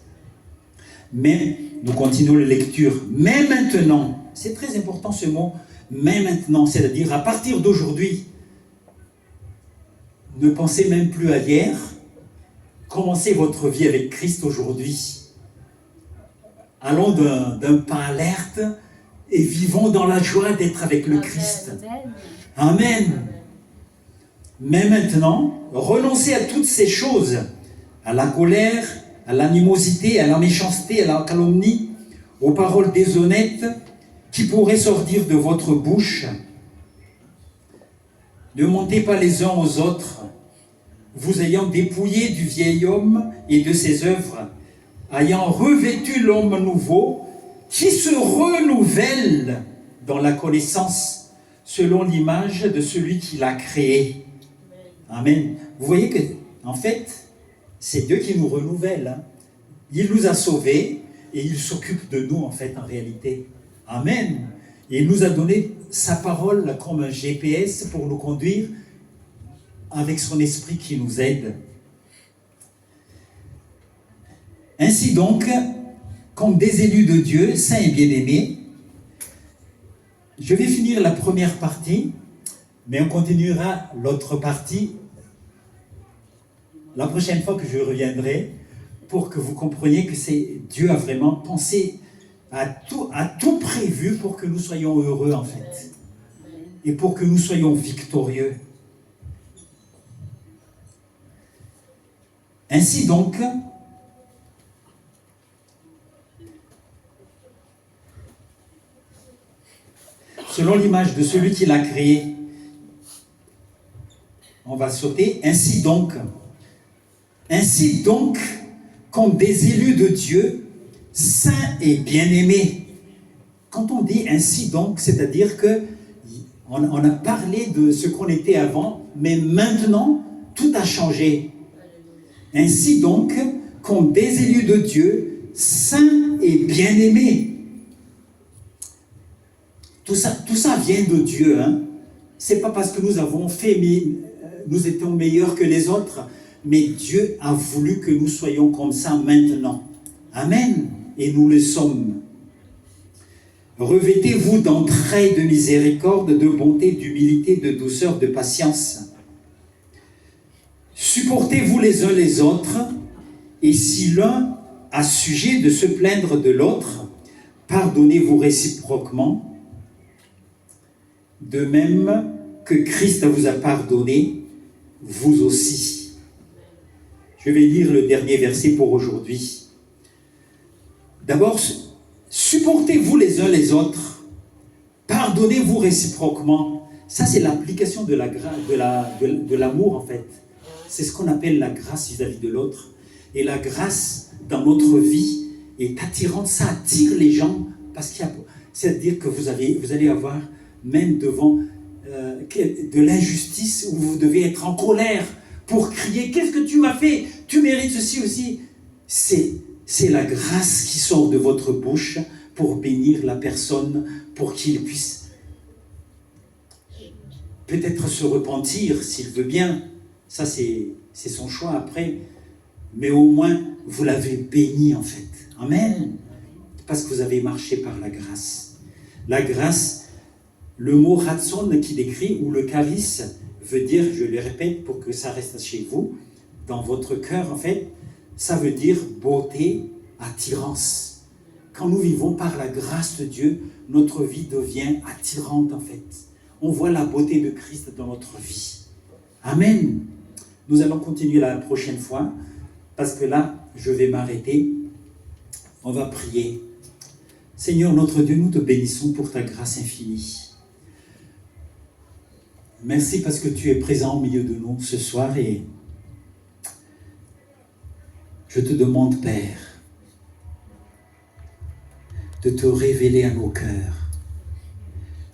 Mais nous continuons la lecture. Mais maintenant, c'est très important ce mot, mais maintenant, c'est-à-dire à partir d'aujourd'hui, ne pensez même plus à hier. Commencez votre vie avec Christ aujourd'hui. Allons d'un pas alerte et vivons dans la joie d'être avec le Christ. Amen. Mais maintenant, renoncez à toutes ces choses, à la colère, à l'animosité, à la méchanceté, à la calomnie, aux paroles déshonnêtes qui pourraient sortir de votre bouche. Ne mentez pas les uns aux autres, vous ayant dépouillé du vieil homme et de ses œuvres, ayant revêtu l'homme nouveau, qui se renouvelle dans la connaissance, selon l'image de celui qui l'a créé. Amen. Vous voyez que, en fait, c'est Dieu qui nous renouvelle. Hein. Il nous a sauvés et il s'occupe de nous, en fait, en réalité. Amen. Et il nous a donné sa parole comme un GPS pour nous conduire avec son esprit qui nous aide. Ainsi donc, comme des élus de Dieu, saints et bien-aimés, je vais finir la première partie, mais on continuera l'autre partie la prochaine fois que je reviendrai pour que vous compreniez que Dieu a vraiment pensé à tout prévu pour que nous soyons heureux en fait et pour que nous soyons victorieux. Ainsi donc, selon l'image de celui qui l'a créé, on va sauter. Ainsi donc, comme des élus de Dieu, saints et bien-aimés. Quand on dit ainsi donc, c'est-à-dire que on a parlé de ce qu'on était avant, mais maintenant, tout a changé. Ainsi donc, comme des élus de Dieu, saints et bien-aimés. Tout ça vient de Dieu. Hein. C'est pas parce que nous avons fait, nous étions meilleurs que les autres, mais Dieu a voulu que nous soyons comme ça maintenant. Amen. Et nous le sommes. Revêtez-vous d'entrailles de miséricorde, de bonté, d'humilité, de douceur, de patience. Supportez-vous les uns les autres, et si l'un a sujet de se plaindre de l'autre, pardonnez-vous réciproquement, de même que Christ vous a pardonné, vous aussi. Je vais lire le dernier verset pour aujourd'hui. D'abord, supportez-vous les uns les autres, pardonnez-vous réciproquement. Ça, c'est l'application de l'amour, en fait. C'est ce qu'on appelle la grâce vis-à-vis de l'autre. Et la grâce dans notre vie est attirante, ça attire les gens, parce qu'il y a, c'est-à-dire que vous allez avoir, même devant de l'injustice, où vous devez être en colère pour crier « Qu'est-ce que tu m'as fait? Tu mérites ceci aussi !» C'est la grâce qui sort de votre bouche pour bénir la personne, pour qu'il puisse peut-être se repentir s'il veut bien. Ça, c'est son choix après. Mais au moins, vous l'avez béni en fait. Amen. Parce que vous avez marché par la grâce. La grâce, le mot ratson qui décrit, ou le charis, veut dire, je le répète pour que ça reste chez vous, dans votre cœur en fait, ça veut dire beauté, attirance. Quand nous vivons par la grâce de Dieu, notre vie devient attirante en fait. On voit la beauté de Christ dans notre vie. Amen. Nous allons continuer la prochaine fois, parce que là, je vais m'arrêter. On va prier. Seigneur notre Dieu, nous te bénissons pour ta grâce infinie. Merci parce que tu es présent au milieu de nous ce soir et je te demande, Père, de te révéler à nos cœurs,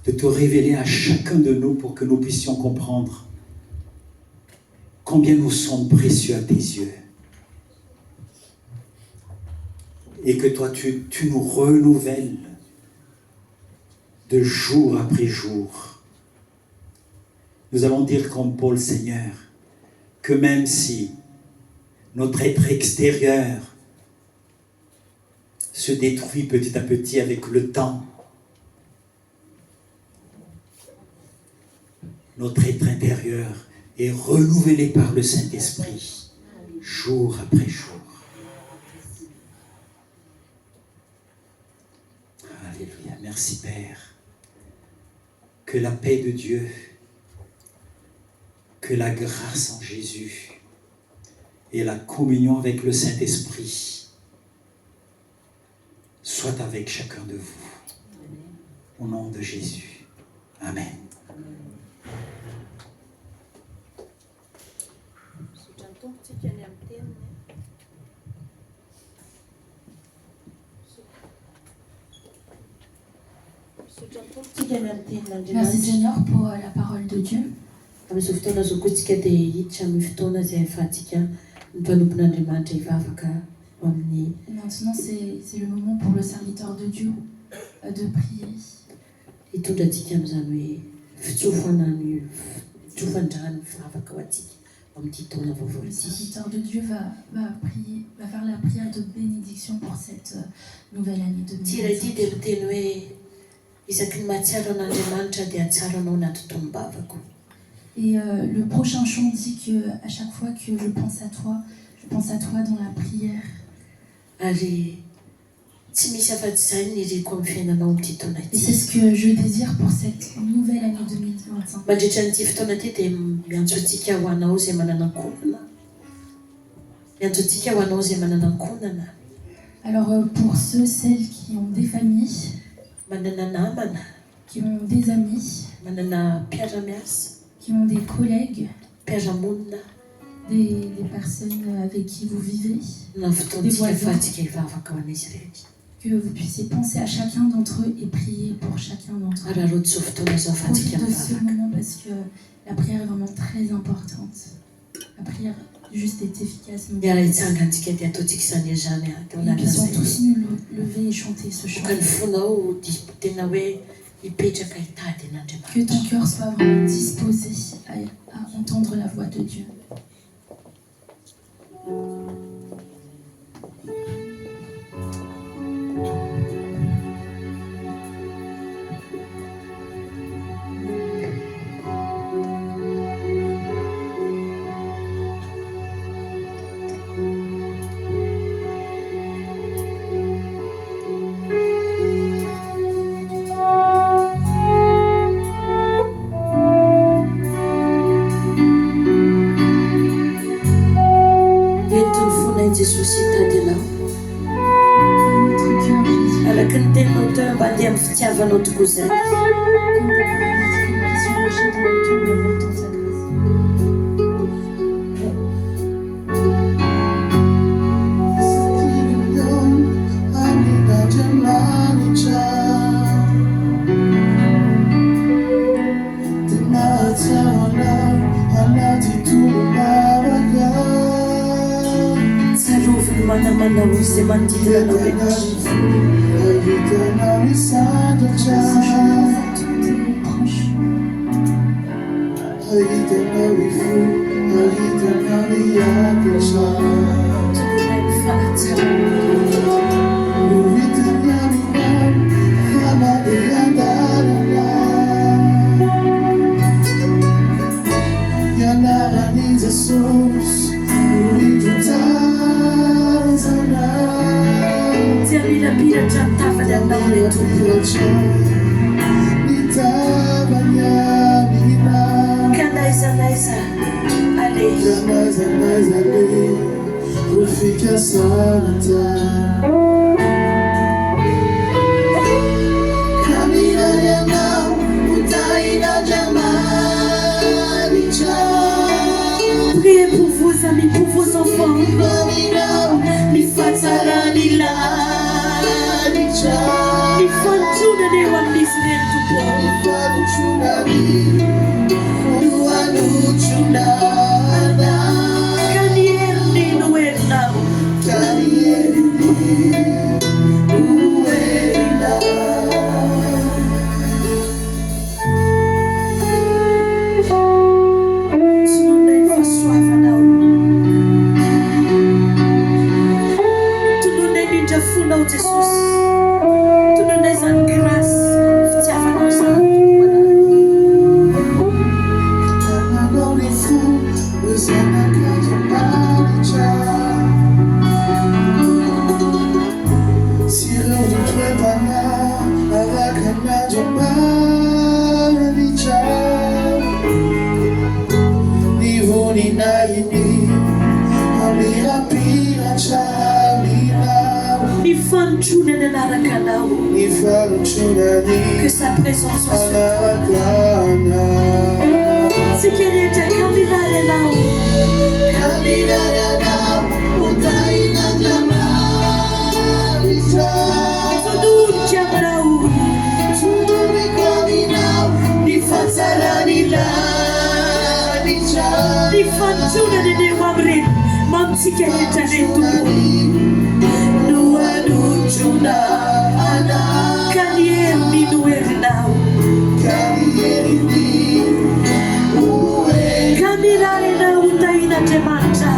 de te révéler à chacun de nous pour que nous puissions comprendre combien nous sommes précieux à tes yeux. Et que toi, tu nous renouvelles de jour après jour. Nous allons dire comme Paul, Seigneur, que même si notre être extérieur se détruit petit à petit avec le temps, notre être intérieur est renouvelé par le Saint-Esprit, jour après jour. Alléluia. Merci Père. Que la paix de Dieu, que la grâce en Jésus et la communion avec le Saint-Esprit soient avec chacun de vous. Au nom de Jésus. Amen. Merci Seigneur pour la parole de Dieu. Et maintenant, c'est le moment pour le serviteur de Dieu de prier. Le serviteur de Dieu va prier, va faire la prière de bénédiction pour cette nouvelle année 2025. Et le prochain chant dit qu'à chaque fois que je pense à toi dans la prière. Et c'est ce que je désire pour cette nouvelle année 2025. Alors pour ceux, celles qui ont des familles, qui ont des amis, qui ont des collègues, des personnes avec qui vous vivez, des voisins, que vous puissiez penser à chacun d'entre eux et prier pour chacun d'entre eux. Profite de ce moment parce que la prière est vraiment très importante. La prière juste est efficace. Et qu'ils sont tous nous lever et chanter ce chant. Que ton cœur soit vraiment disposé à entendre la voix de Dieu. fitiavanao tokozay. Qui sont lâchés dans le tombe en même temps sa grâce. Tsaroviny manamana hoy izay manodidina anao rehetra. Tokony ny Dia mila-pilatra ny tafany aminao ilay tompoko. Ka naiza Priez pour vos amis, pour vos enfants. Nifanjuna ne wamisne tupo. Kanierni nuerna. Sununay fasuafanao. Tununay ninjafunao Jesus. Tununay zany grâce fitiavanao zany. Nifanjuna nanaraka anao. Que sa présence soit sur toi. Sikirehetra kamirary anao. Todorika aminao. Nifanjuna neneo amreny mamitsika rehetra reto. Kanierni nuerinao. Kamirarenao utain'Andriamanitra.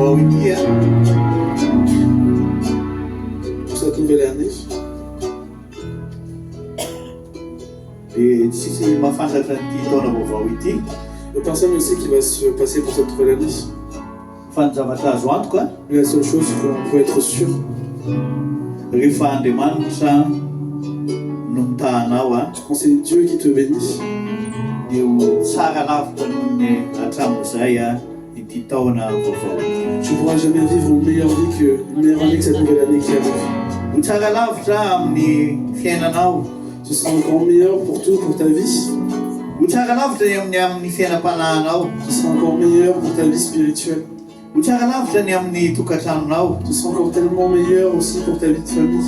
vaovao ity a pour cette nouvelle année. dia tsisy mahafantatra nyity taona vaovao ity Personne ne sait qui va se passer pour cette nouvelle année. fa ny zavatra azo antoka a Mais la seule chose qu'on peut être sûr, rehefa Andriamanitra no mitahanao a quand c'est Dieu qui te bénit, dia ho tsara lavitra noho ny hatramin'izay a ity taona vaovao tu ne pourras jamais vivre une meilleure vie une meilleure année que cette nouvelle année qui arrive. ho tsara lavitra amin'ny fiainanao Ce sera encore meilleur pour tout, pour ta vie. ho tsara lavitra ny amin'ny fiainam-panahinao Ce sera encore meilleur pour ta vie spirituelle. ho tsara lavitra ny amin'ny tokantranonao Ce sera encore tellement meilleur aussi pour ta vie de famille.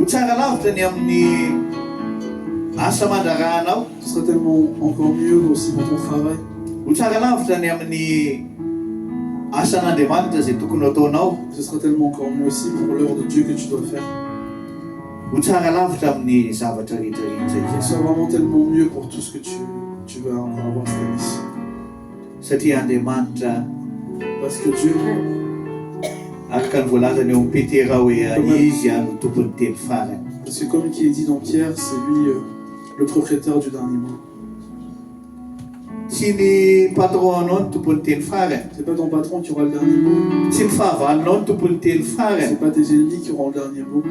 ho tsara lavitra ny amin'ny asa mandrarahanao Ce sera tellement encore mieux aussi pour ton travail. ho tsara lavitra ny amin'ny asan'Andriamanitra izay tokony ataonao Ce sera tellement encore mieux aussi pour l'œuvre de Dieu que tu dois faire. ho tsara lavitra amin'ny zavatra rehetrarehetra Ce izy sera vraiment tellement mieux pour tout ce que tu vas encore avoir cette année. satria Andriamanitra Parce que Dieu, araka ny voalazany eo amin'ny Petera hoe izy no tompon'ny teny farany parce que comme qui est dit dans Pierre, c'est lui le propriétaire du dernier mot. tsy ny patron anao ny tompon'ny teny farany C'est pas ton patron qui aura le dernier mot. tsy ny fahavalonao ny tompon'ny teny farany C'est pas tes ennemis qui auront le dernier mot.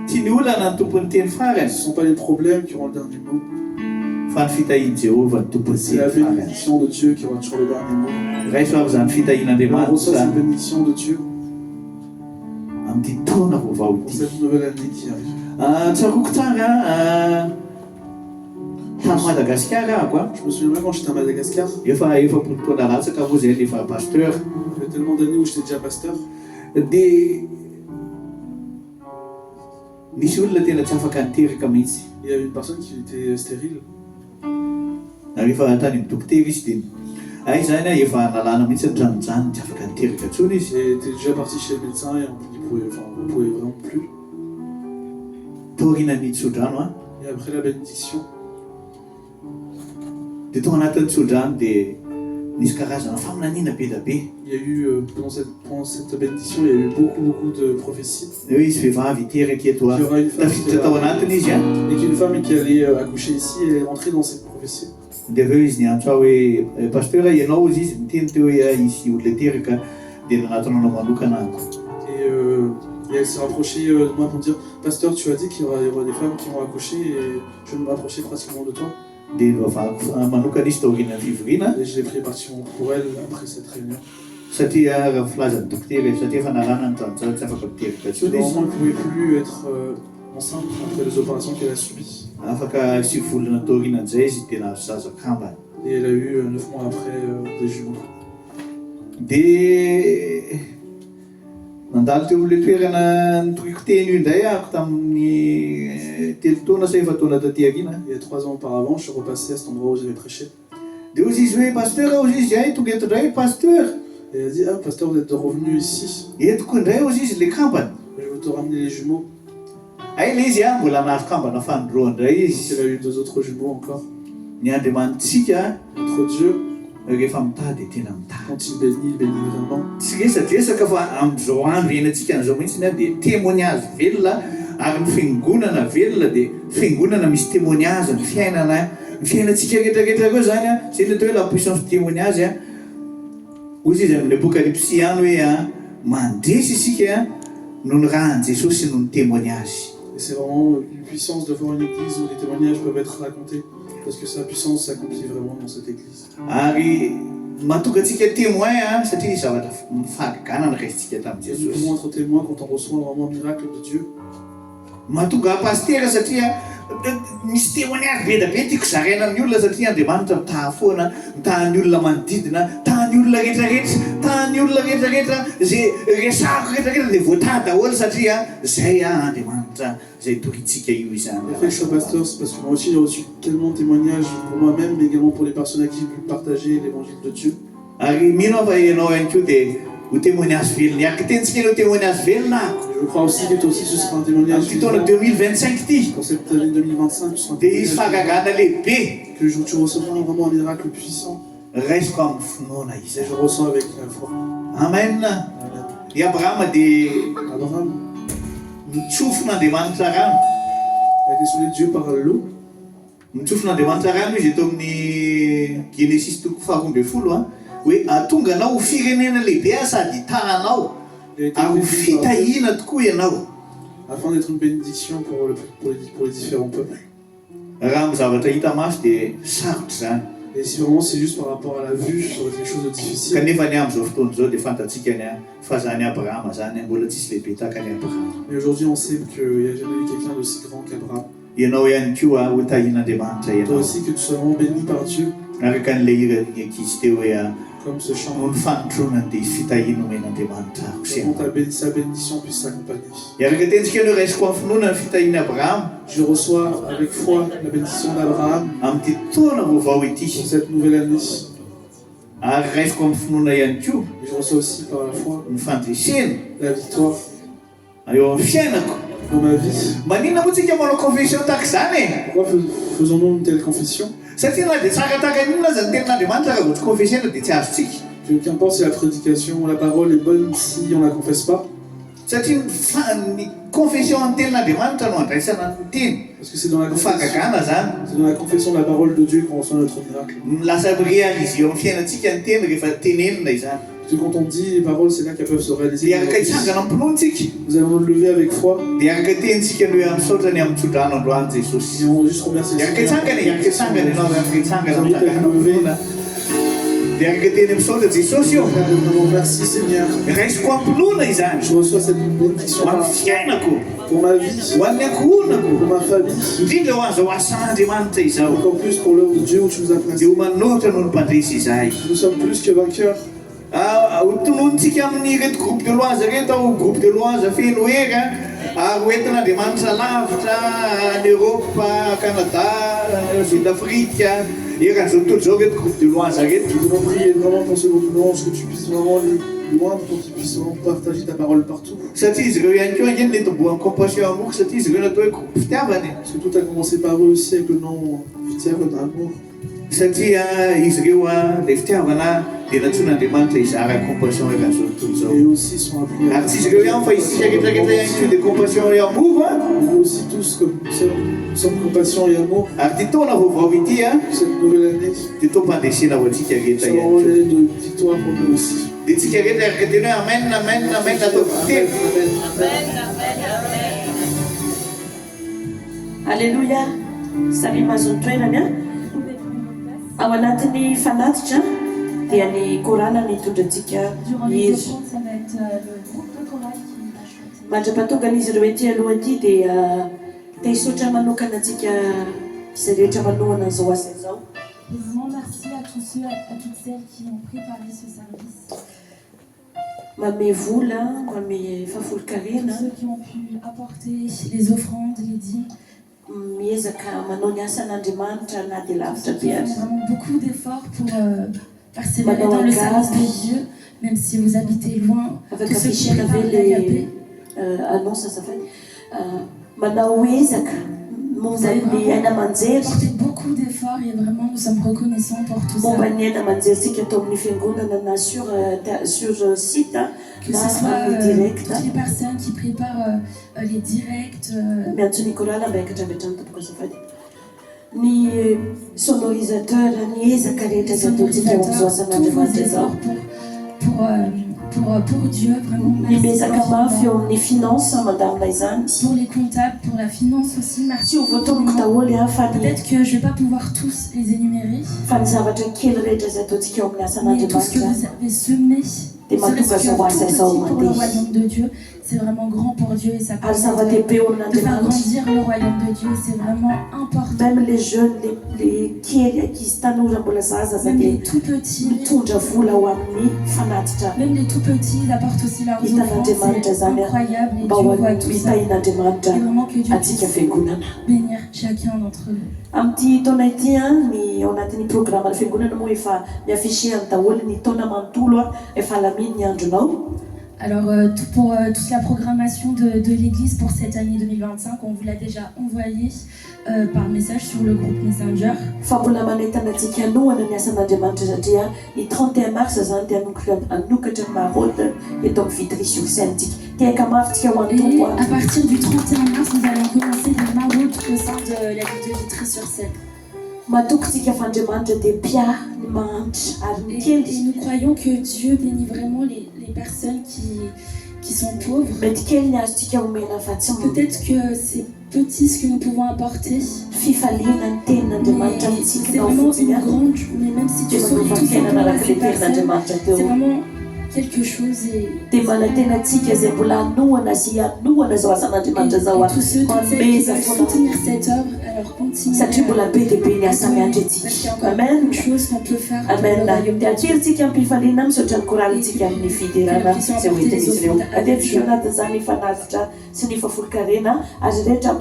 tsy ny olana ny tompon'ny teny farany Ce sont pas les problèmes qui auront le dernier mot. fa ny fitahiany Jehova ny tompon'ny C'est la teny farany bénédiction de Dieu qui aura toujours le dernier mot. raisoavy zany On reçoit fitahian'Andriamanitra cette bénédiction de Dieu amin'ity taona vaovao pour ity cette nouvelle année qui arrive. tsaroko tsara tamy Madagasikara ahako a Je me souviens même quand j'étais à Madagascar, efa efapolo taona latsaka moa zay efa pasteur il y a tellement d'années où j'étais déjà pasteur. dia misy olona tena tsy afaka niteraka mihitsy Il y avait une personne qui était stérile. rehefa tany amin'ny dokotera izy dia ay zany a efa nalana mihitsy ny ranonjany tsy afaka niteraka ntsony izy Et était déjà parti chez le médecin et on ne pouvait vraiment plus. taorina ny tsodrano a Et après la bénédiction, dia tao anatin'ny tsodrano dia nisy karazana faminaniana be da be il y a eu, pendant cette bénédiction, il y a eu beaucoup de prophéties. hoe izy vehivavy hiteraka eto a Il y aura une femme qui tafiditra tao anatiny izy a et qu'une femme qui allait accoucher ici, elle est rentrée dans cette prophétie. dia aveo izy niantso aho hoe pasteur ianao izy miteny teo hoe izy olona hiteraka dia nanatonao manokana ako Et elle s'est rapprochée de moi pour me dire, pasteur, tu as dit qu'il y aura des femmes qui vont accoucher et je vais me rapprocher pratiquement de toi. dia novavako manokana izy taorina ny fivoriana Et je l'ai pris pratiquement pour elle après cette réunion. satria raha filazan'ny dokotera satria efa nalana ny tranojany tsy afaka miteraka Vraiment, ntsony izy elle ne pouvait plus être enceinte après les opérations qu'elle a subies. afaka sivy volana taorinan'izay izy dia nahazo zaza kambana Et elle a eu 9 mois après des jumeaux. dia nandalo teo amin'ilay toerana nitoiko teny io indray ahako tamin'ny telo taona sa efa taona taty aoriana Il y a 3 ans auparavant, je suis repassé à cet endroit où j'avais prêché. dia ozy izy hoe pasteur ozy izy ay tonga eto indray pasteur Et elle a dit, ah pasteur, vous êtes revenu ici, entiko indray ozy izy le kambana je vais te ramener les jumeaux. ay le izy a mbola nahazo kambana fanodroa indray Donc izy elle a eu 2 autres jumeaux encore. ny andriamanitsika Notre Dieu, rehefa mitady tena mitady quand il bénit vraiment. tsy resadresaka fa amin'izao andro ianantsika an'izao mihitsy a dia témoignage velona ary ny fiangonana velona dia fiangonana misy témoignage ny fiainantsika rehetrarehetra koa zany a zay ny atao hoe la puissance témoignage a ozy izy amin'ny apocalypsie any hoe a mandresy isika noho ny rahan'i Jesosy noho ny témoignage Et c'est vraiment une puissance de voir une église où les témoignages peuvent être racontés. Parce que sa puissance s'accomplit vraiment dans cette église. ary mahatonga antsika témoin a satria zavatra mifagaganana raisitsika tamin'i Et nous Jesosy pouvons être témoins quand on reçoit vraiment un miracle de Dieu. mahatonga pasteur satria misy témoignage be da be tiako zaraina amin'ny olona satria Andriamanitra mitaha foana mitaha ny olona manodidina taha ny olona rehetrarehetra zay resako rehetrarehetra dia voataha daholo satria zay Andriamanitra zay toritsika io izany Le fait que je sois pasteur, c'est parce que moi aussi j'ai reçu tellement de témoignages pour moi-même, mais également pour les personnes à qui je peux partager l'évangile de Dieu. ary mino fa ianao ihany koa dia ho témoignage velona iaka tentsika anao témoignage velona ako Je crois aussi que toi aussi ce sera un témoignage amin'ny fotoana 2025 ty pour cette année 2025, ce sera un dia izy témoignage fagagana lehibe que tu recevras vraiment un miracle puissant. raisiko amin'ny finoana Et izy je ressens avec la foi. amen Amen. I Abrahama dia Abraham mitsofon'Andriamanitra rano. a été sauvé de Dieu par l'eau. Mitsofon'Andriamanitra rano izy eto amin'ny Genesis 12 hoe atonga anao ho firenena lehibe sady tahanao Il a été ary ho béni par Dieu fitahina tokoa ianao. afin d'être une bénédiction pour les différents peuples. Raha amin'ny zavatra hita maso dia sarotra zany. Et si vraiment c'est juste par rapport à la vue, ça aurait été quelque chose de difficile. Kanefa ny amin'izao fotoana izao dia fantatsika ny fa zany Abrahama zany mbola tsisy lehibe tahaka ny Abrahama. Mais aujourd'hui, on sait qu'il n'y a jamais eu quelqu'un d'aussi grand qu'Abraham. Ianao ihany koa ho tahin'Andriamanitra Toi ianao. aussi, que tu sois vraiment béni par Dieu, Araka an'ilay hiran'ny ankizy teo hoe comme ce chant. noho ny fanotronany dia fitahina omen'Andriamanitra Vraiment, sa bénédiction puisse s'accompagner. Iaraka tentsika anao raisiko amin'ny finoana ny fitahiany Abrahama Je reçois avec foi la bénédiction d'Abraham amin'ity taona vaovao pour ity. cette nouvelle année. Ary raisiko amin'ny finoana ihany koa Et je reçois aussi par la foi ny fandresena la victoire eo amin'ny fiainako. dans ma vie. Maninona moa tsika manao confession tahaka izany e? Pourquoi faisons-nous une telle confession? Satria na dia tsara tahaka an'inona aza ny tenin'Andriamanitra raha vao tsy confesena dia tsy azontsika. Que qu'importe si la prédication, la parole est bonne si on ne la confesse pas. Satria ny confession amin'ny tenin'Andriamanitra no andraisana ny teny. Parce que c'est dans la Fagagana zany. c'est dans la confession de la parole de Dieu qu'on reçoit notre miracle. Lasa réaliser eo amin'ny fiainantsika ny teny rehefa tenenina izany. Parce que quand on dit les paroles, c'est là qu'elles peuvent se réaliser. Dia araka hitsangana amin'ny mpinontsika Nous allons nous lever avec foi dia araka tentsika ny hoe misaotrany amin'ny tsodrano androany Jesosy. et on va juste remercier le Araka Seigneur. hitsangana ianao araka hitsangana amin'ny dia araka teny misaotra Jesosy io. Merci Seigneur. Raisiko ampinona izany Je reçois cette bénédiction ho amin'ny fiainako, pour ma vie, ho amin'ny ankohonako, pour ma famille, indrindra ho an'izao asan'Andriamanitra izao encore plus pour l'œuvre de Dieu où tu nous as dia placés. ho manohitra noho ny mpandresy izahay. Nous sommes plus que vainqueurs. Ho tononontsika amin'ny reto groupe de loise reto ao groupe de loise feno hera ary hoentin'Andriamanitra lavitra en Europe, Canada, Sud-Afrique. Eran'izao tontolo izao reto groupe de loise reto. Nous allons prier vraiment pour ce groupe de louange, que tu puisses vraiment les loindre, pour qu'ils puissent vraiment partager ta parole partout. Satria izy ireo ihany koa angeny le tomboan'ny compassion amour satria izy ireo natao hoe groupe fitiavany. Parce que tout a commencé par eux aussi avec le nom Fitiava d'amour. Satria izy ireo le fitiavana dia natsoin'Andriamanitra izara compassion eran'izao tontolo izao. Et eux aussi sont appelés Ary tsy izy ireo ihany fa isika retraretra ihany koa de compassion et amour a. Nous aussi tous, comme nous sommes compassion et amour, Ary ty taona vaovao ity a cette nouvelle année, dia tompadresena ho antsika nous rehetra sommes ihany en koa. relais de victoire pour nous aussi. Dia tsika rehetra araka teny hoe amen amen amen atao fiteny. Alléluia. Samy mazony toerany a. Ao anatin'ny fanatitra dia ny korana ny tondrantsika Durant les izy. offrandes, ça va être le groupe de chorale qui va chanter. Mandra-patongan'izy ireo ety aloha aty dia te hisotra manokana antsika izay rehetra manohana an'izao asa izao. Et vraiment merci à tous ceux, à toutes celles qui ont préparé ce service. Manome vola, manome fahafolo-karena, Ceux qui ont pu apporter les offrandes, les dîmes. miezaka manao ny asan'Andriamanitra na dia lavitra Qui be font azy. vraiment beaucoup d'efforts pour persévérer dans le service de Dieu, même si vous habitez loin. Afaka Tous ceux qui ampiasaina préparent ve l'agapé. le annonce azafady manao ezaka momba ny aina aman-jery Portez beaucoup d'efforts et vraiment nous sommes reconnaissants pour tout ça. momba ny aina aman-jeritsika atao amin'ny fiangonana na sur site Que na ce soit amin'ny direct. toutes les personnes qui préparent les directs, Miantso Nicolas miakatra avy hatrany tompoko azafady. Ny sonorisateur ny ezaka rehetra les zay ataontsika eo amin'izao organisateurs, tous vos asan'Andriamanitra izao. efforts pour Dieu, vraiment Ny merci. betsaka mafy eo amin'ny finance mandamina izany. Pour les comptables, pour la finance aussi, merci. Tsy ho voatonoko daholo fa ny Peut-être que je ne vais pas pouvoir tous les énumérer, fa ny zavatra kely rehetra zay ataontsika eo amin'ny mais tout ce que asan'Andriamanitra vous avez semé, dia serait-ce mahatonga que zao asa tout izao petit pour le mandeha. royaume de Dieu, c'est vraiment grand pour Dieu et ça Ary permet zava-dehibe eo de faire amin'Andriamanitra. grandir le royaume de Dieu, c'est vraiment important. Même les jeunes, les kely ankizy tanora mbola zaza za Même les dia tout petits, mitondra vola ho amin'ny fanatitra même les tout petits, ils apportent aussi leurs Hitan'ny offrandes, Andriamanitra c'est zany a incroyable et mba Dieu ho voit an'ny tout ça. mitahin'Andriamanitra Et vraiment que Dieu atsika puisse fiangonana. bénir chacun d'entre eux. Amin'ity taona ity a ny ao anatin'ny programme fiangonana moa efa miaffiché amin'ny daholo ny taona manontolo a efa laminy ny andronao. Alors, pour toute la programmation de l'église pour cette année 2025, on vous l'a déjà envoyé par message sur le groupe Messenger. Fambola manentana antsika noana ny asan'Andriamanitra satria ny 31 mars zany dia anokatra ny marôtana eto amin'ny Vitry-sur-Seine. Tiaka mafy ho an'ny Et tompo à partir du 31 mars, nous allons commencer les maraudes au sein de la ville de Vitry-sur-Seine. matokontsika fa Andriamanitra dia pia ny mahantra ary ny Et kely. nous croyons que Dieu bénit vraiment les personnes qui sont pauvres. Mety kely ny azontsika omena fa tsy Peut-être que c'est petit ce que nous pouvons apporter, fifaliana ny tenin'Andriamanitra mais amintsika c'est no vraiment fotsiny une grande, mais même si tu dia souris tout manovafiainana simplement à araka ces le personnes, tenin'Andriamanitra c'est teo vraiment quelque chose. Et dia manantena antsika izay mbola anohana sy anohana zao asan'Andriamanitra zao tous ceux, toutes celles qui mameza veulent foana soutenir cette œuvre, alors continuez. satria mbola be dia be ny asa miandry Parce qu'il y a antsika. encore Amen. beaucoup de choses qu'on peut faire pour le Amen. royaume Dia de Dieu. atirintsika ampifaliana misaotra ny koranintsika amin'ny fiderana izay hoentin'izy ireo. Atetika anatin' izany ny fanavitra sy ny fafolo-karena azy rehetra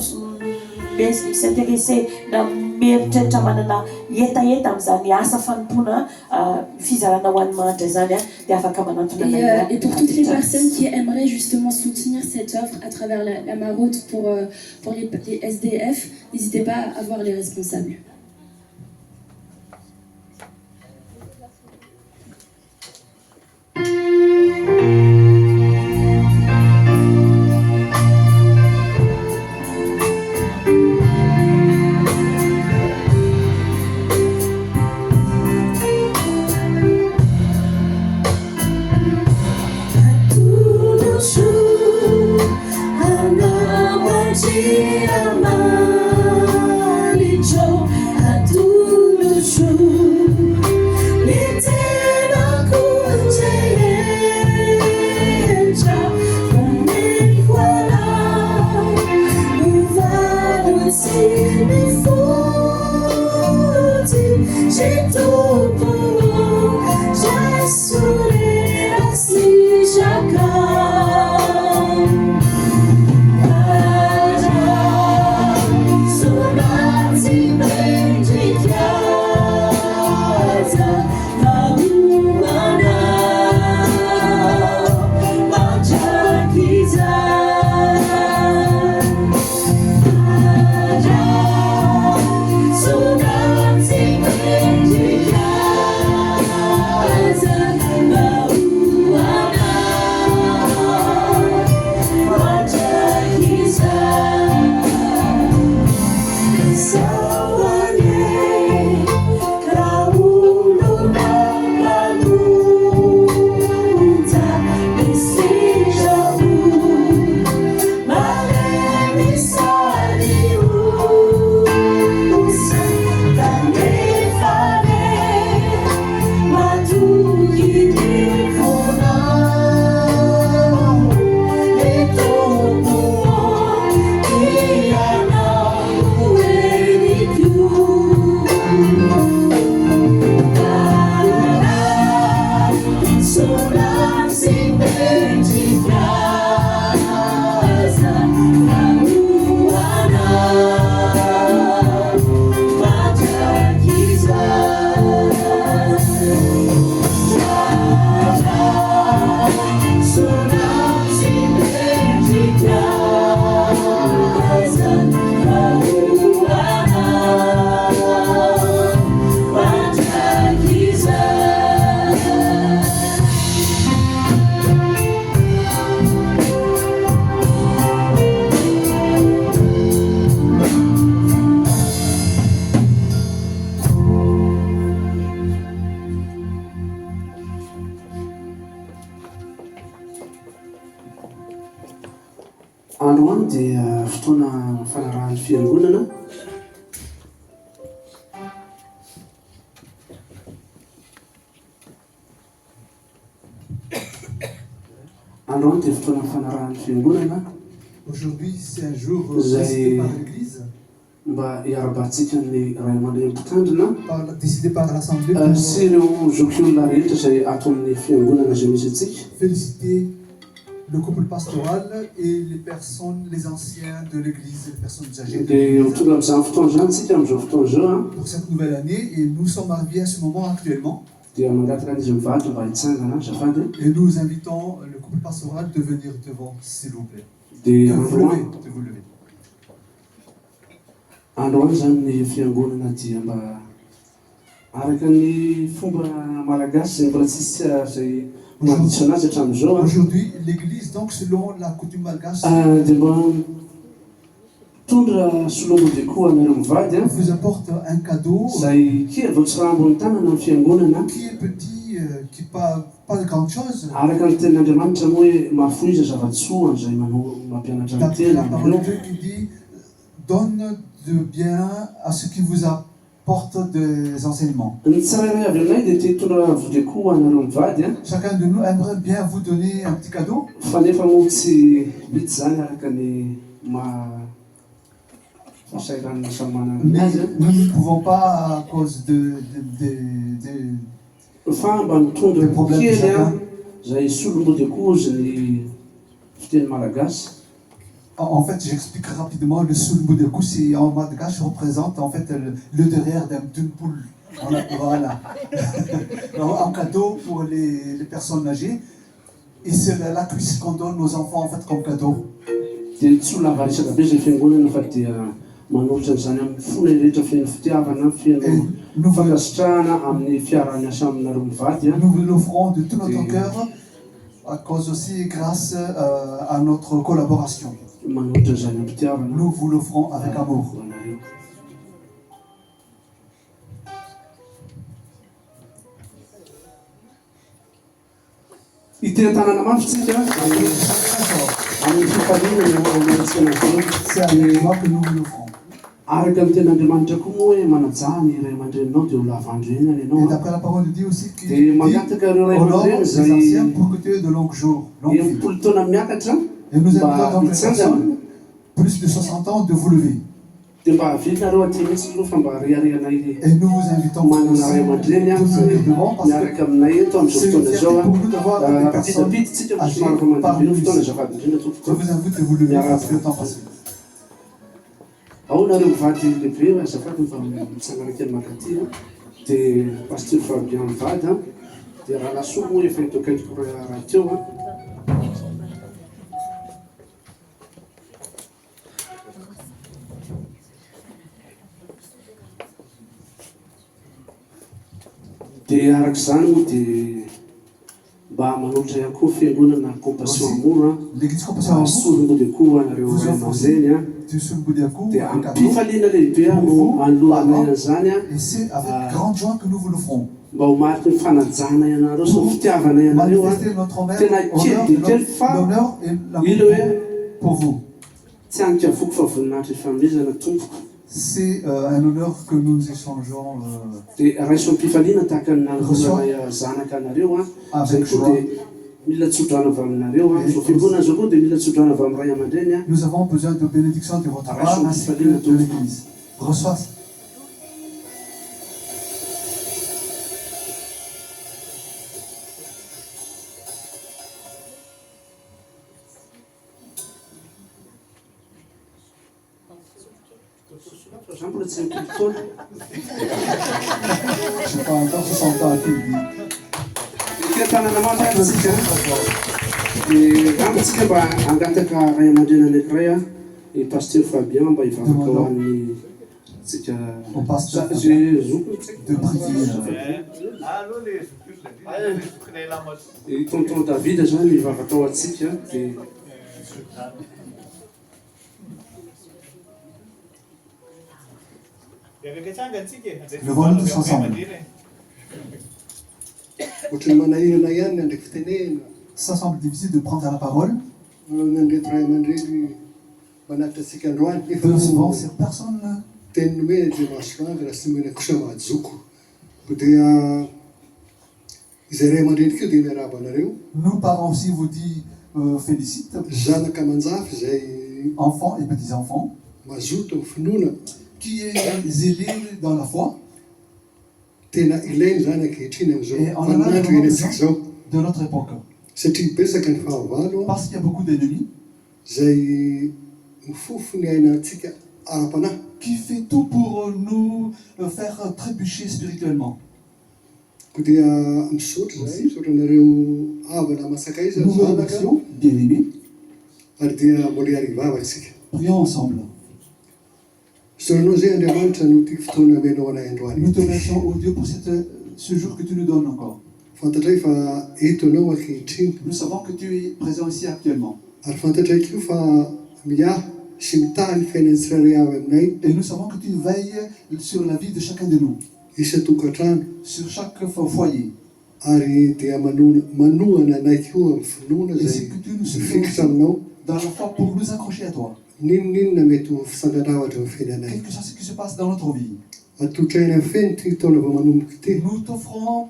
misy intéressé na mieritreritra manana etaeta amin'izany asa fanompona fizarana ho an'ny manatra zany dia afaka manantona Et pour toutes les personnes qui aimeraient justement soutenir cette œuvre à travers la maraude pour les SDF, n'hésitez pas à voir les responsables. Androany dia fotoana fanarahan'ny fiangonana. Androany dia fotoana fanarahan'ny fiangonana. Aujourd'hui, c'est un jour décidé par l'Église, mba hiarabantsika ny ray aman-dreny mpitandrina décidé par l'Assemblée sy ireo zokiolona rehetra izay ato amin'ny fiangonana izay misy atsika. féliciter le couple pastoral et les personnes, les anciens de l'Église, les personnes âgées de dia l'Église tonga amin'izany fotoana izany tsika amin'izao fotoana izao pour cette nouvelle année. Et nous sommes arrivés à ce moment actuellement. dia mangataka an'izy mivady mba hitsangana zafady. Et nous invitons le couple pastoral de venir devant, s'il vous plaît. Dia De vous lever, de vous lever. androany zany ny fiangonana dia mba araka ny fomba malagasy zay mbola tsisy zay mandiso anazy hatramin'izao Aujourd'hui, l'église, donc selon la coutume malgache, dia mba mitondra solongo dia koa anareo mivady vous apporte un cadeau zay kia vao tsy raha ambony tanana amin'ny fiangonana qui est petit, qui pas de grande chose. araka ny tenin'Andriamanitra moa hoe mafoiza zavatsoa zay mampianatra ny D'après la tena parole de amin'ireo Dieu qui dit, donne de bien à ceux qui vous apportent des enseignements. ny tsirairay avy aminay dia te hitondra vodia koa anareo mivady Chacun de nous aimerait bien vous donner un petit cadeau. fa nefa moa tsy vitsy zany araka ny fahasahiran'ny samy manana Mais azy nous ne pouvons pas, à cause fa mba mitondra Des problèmes de kely chacun. zay solomody koa zy ny fiteny malagasy En fait, j'explique rapidement, le sulmudeku, c'est en malgache représente en fait le derrière d'une poule. Voilà. Un cadeau pour les personnes âgées. Et c'est la cuisse qu'on donne aux enfants en fait comme cadeau. dia tsy olona avarisaka be zay fiangonana fa dia manolotra an'izany amin'ny fona rehetra fiaino fitiavana fiaino Et nous vous fankasitrahana amin'ny fiarahany asa aminareo mivady l'offrons de tout notre cœur, à cause aussi grâce à notre collaboration. manolotra an'izany amin'ny fitiavana Nous vous l'offrons avec amour. anareo itena tanàna mafy tsika amin'ny fifaliana tsika C'est avec joie que nous vous l'offrons. araka amin'ny ten'Andriamanitra koa moa hoe manaja ny ray aman-dreninao dia ho lavandrenany Et ianao d'après la parole de Dieu aussi, qui dia dit, magnataka ireo ray honore aman-dreny les zay anciens pour que tu aies de longs jours, longue vie. impolo taona miakatra Et nous mba invitons donc les hitsanjana personnes, plus de 60 ans, de vous lever. dia mba avilinareo aty mihitsy aloha fa mba ariarianay Et nous vous invitons manana aussi ray aman-dreny de venir devant parce que miaraka aminay eto amin'izao c'est une fotoana zao fierté pour nous d'avoir des personnes rapidapity tsika âgées somary fa mandivino parmi fotoana nous. azafady indrindra Je tompoko vous invite de vous lever parce que le temps passe. ao nareo mivady lehibe azafady fa mitsangaraka ny makaty dia pasteur Fabien mivady dia raha lasoa moa efa itokaitoko raha teo dia arak'izany moa dia mba manolotra ihany koa fiangonana compassion amour L'église compassion à vous, solongo dia koa anareo vous ray offre aussi aman-dreny du sulmudeku, dia un cadeau. ampifaliana lehibe no anoloana zany Et c'est avec grande joie que nous vous l'offrons. mba ho mariky ny fanajana ianareo sy ny fitiavana ianareo Manifester notre honneur, tena kely dia kely fa l'honneur et ilo l'amour hoe pour vous. tsy hanika voko fa voninahitra ifanomezana tompoko C'est un honneur que nous échangeons dia raiso ampifaliana tahaka ny nangonanay zanaka anareo zay avec koa joie. dia mila tsodrana avy aminareo zao fiangonana zao koa dia mila tsodrana avy amin'ny ray aman-dreny Nous avons besoin de bénédiction de votre part ainsi que de l'Église. Reçois. za mbola tsy mipolo taona Je n'ai pas encore 60 ans à qui dit. tia tanàna mafytsika dia amitsika mba angataka ray aman-dreny anankiray i pasteur Fabien mba hivavaka ho an'ny tsika Au pasteur zay zokony de prier. i tonton David zany hivavaka ho atsika dia Levons-nous tous ensemble. ohatrany manahirana ihany ny andraiky fitenena Ça semble difficile de prendre la parole. nandreto ray aman-dreny manaritra antsika androany Peu souvent, ces personnes teniny hoe ndre masoavy raha tsy mena kosa mahajoko ko dia izay ray aman-dreny keo dia miaraba anareo Nous, parents aussi, vous dit félicite. zanaka manjafy zay Enfants et petits-enfants, mazoto amin'ny finoana qui est zélé dans la foi. tena ilainy zany ankehitriny Et am'izao on en a vaninandro vraiment eny antsika besoin zao de notre époque. satria betsaka ny fahavalo Parce qu'il y a beaucoup d'ennemis zay mifofo ny ainantsika ara-panahy qui fait tout pour nous faire trébucher spirituellement. Ko dia misaotra zay, misaotra anareo havana masakaiza Nous vous zanaka remercions, bien-aimés. ary dia mbola hiarivava isika. Prions ensemble. Soranao zay Andriamanitra no ty fotoana amenao anay androany. Nous te remercions, oh Dieu, pour ce jour que tu nous donnes encore. Fantatray fa eto anao ankehitriny Nous savons que tu es présent ici actuellement. ary fantatray koa fa miahy sy mitahy ny fiainan'ny tsirairay avy aminay Et nous savons que tu veilles sur la vie de chacun de nous, isa-tokantrano sur chaque foyer. ary dia manohana anay koa amin'ny finoana Et zay c'est que tu nous mifikitra soutiens aminao dans la foi pour nous accrocher à toi. n'inon'inona mety ho fisanganavatra amin'ny fiainanay. Quelque chose qui se passe dans notre vie. Atotraina amin'ny feno ty taona vao manomboka ty Nous t'offrons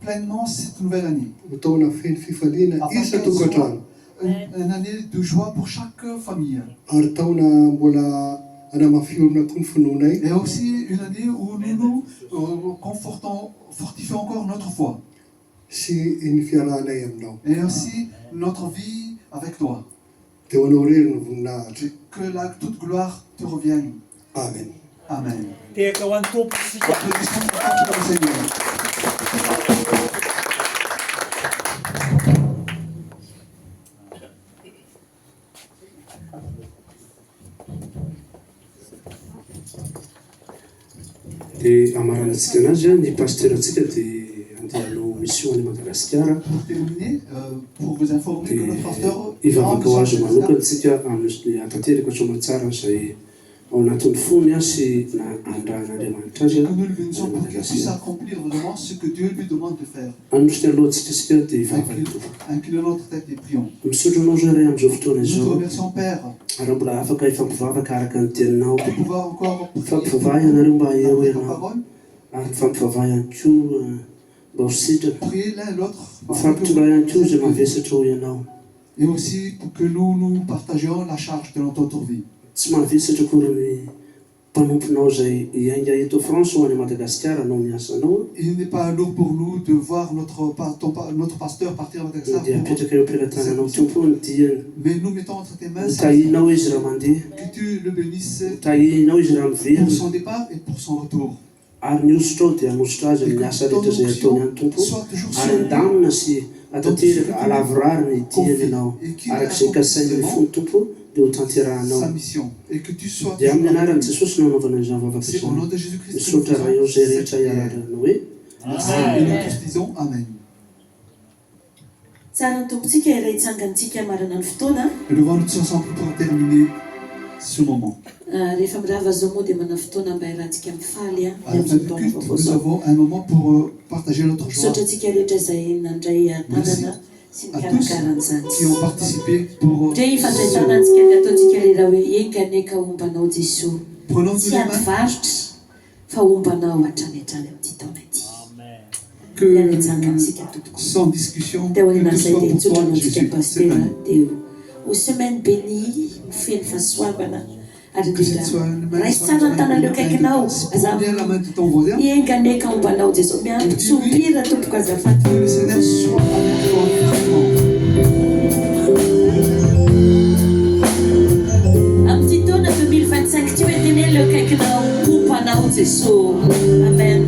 pleinement cette nouvelle année. ho taona feno fifaliana Afin qu'elle isa-tokantrano soit une année de joie pour chaque famille. ary taona mbola anamafiorona koa ny finoanay Et aussi une année où nous nous confortons, fortifions encore notre foi. sy ny fiarahanay aminao. Et aussi notre vie avec toi. Dia ho anao rery ny voninahitra. Que toute gloire te revienne. Amen. Amen. Tehaka ho an'ny tompo isika. Applaudissons pour le Seigneur. Dia amaranantsika anazy ny pasterantsika dia andeha hanao mission any Madagasikara. Pour terminer, pour vous informer que notre pasteur Hivavaka ho azo manokana tsika amin'ny atanteraka soamantsara izay ao anatin'ny fony sy andrahan'Andriamanitra azy que nous le bénissons pour qu'il puisse accomplir vraiment ce que Dieu lui demande de faire. anosika alohantsika sika dia hivavaka tompoko. Inclinons notre tête et prions. Misotro anao zay ray amin'izao fotoana Nous te izao remercions, Père, ary mbola afaka hifampivavaka araka ny teninao. de pouvoir encore Fampivavahy ianareo mba eo prier ta ianao parole, ary mifampivavahy ihany koa mba ho sitrana. prier l'un l'autre, Mifampitondra ihany koa izay mavesatra ho ianao. et aussi pour que nous partagions la charge de notre vie. Tsy mavesatra akory ny mpanomponao izay iainga eto France ho any Madagasikara anao miasanao Il n'est pas lourd pour nous de voir notre pasteur partir à Madagascar, dia apetraka eo am-pilatananao tompo ny diany. mais nous mettons entre tes mains Tahinao izy raha mandeha, que tu le bénisses tahinao izy raha pour miverina, son départ et pour son retour. ary niosotra ao dia anositra azy amin'ny asa rehetra izay ataony any tompo, Soit toujours ary andamina sy atanteraka alavorary ny diany ianao arak'izay kasainy fony tompo dia ho tanterahanao. sa mission et que tu sois Dia amin'ny toujours anaran'i avec nous. Jesosy no anaovana izany vavaka C'est au izany. nom de Jésus-Christ que nous Misaotra raha eo faisons zay cette rehetra prière. iarahana hoe Ah. Et nous tous disons Amen. tsara ny tompontsika iray itsangantsika marana ny fotoana Nous devons nous tous ensemble pour terminer ce moment. rehefa mirava zao moa dia mana fotoana mba irantsika mifaly À la fin du culte, nous avons un moment pour partager notre joie. misaotra antsika rehetra izay nandray tanana sy À tous nikarakaran'izany qui ont participé pour ndre ifandray tanantsika dia ataontsika lera hoe enganeka ombanao Jesosy prenons-nous tsy les mains adivarotra fa ombanao hatrany hatrany amin'ity taona ity que ianitsangantsika tompoko sans discussion, dia ho que an'izay tout dia soit pour toi, itsondranantsika Jésus, cette pastera année. dia ho semaine bénie feno fahasoavana ary Que cette soit indrindra une main raisy tsara ny tanan'ireo kaikinao Prends bien la main de ton voisin. ienganeka ombanao Jesosy miampitsopira tompoko azafady Que le Seigneur soit avec toi vraiment. amin'ity taona 2025 tsy hoe tenen'ireo kaikinao ombanao Jesosy amen.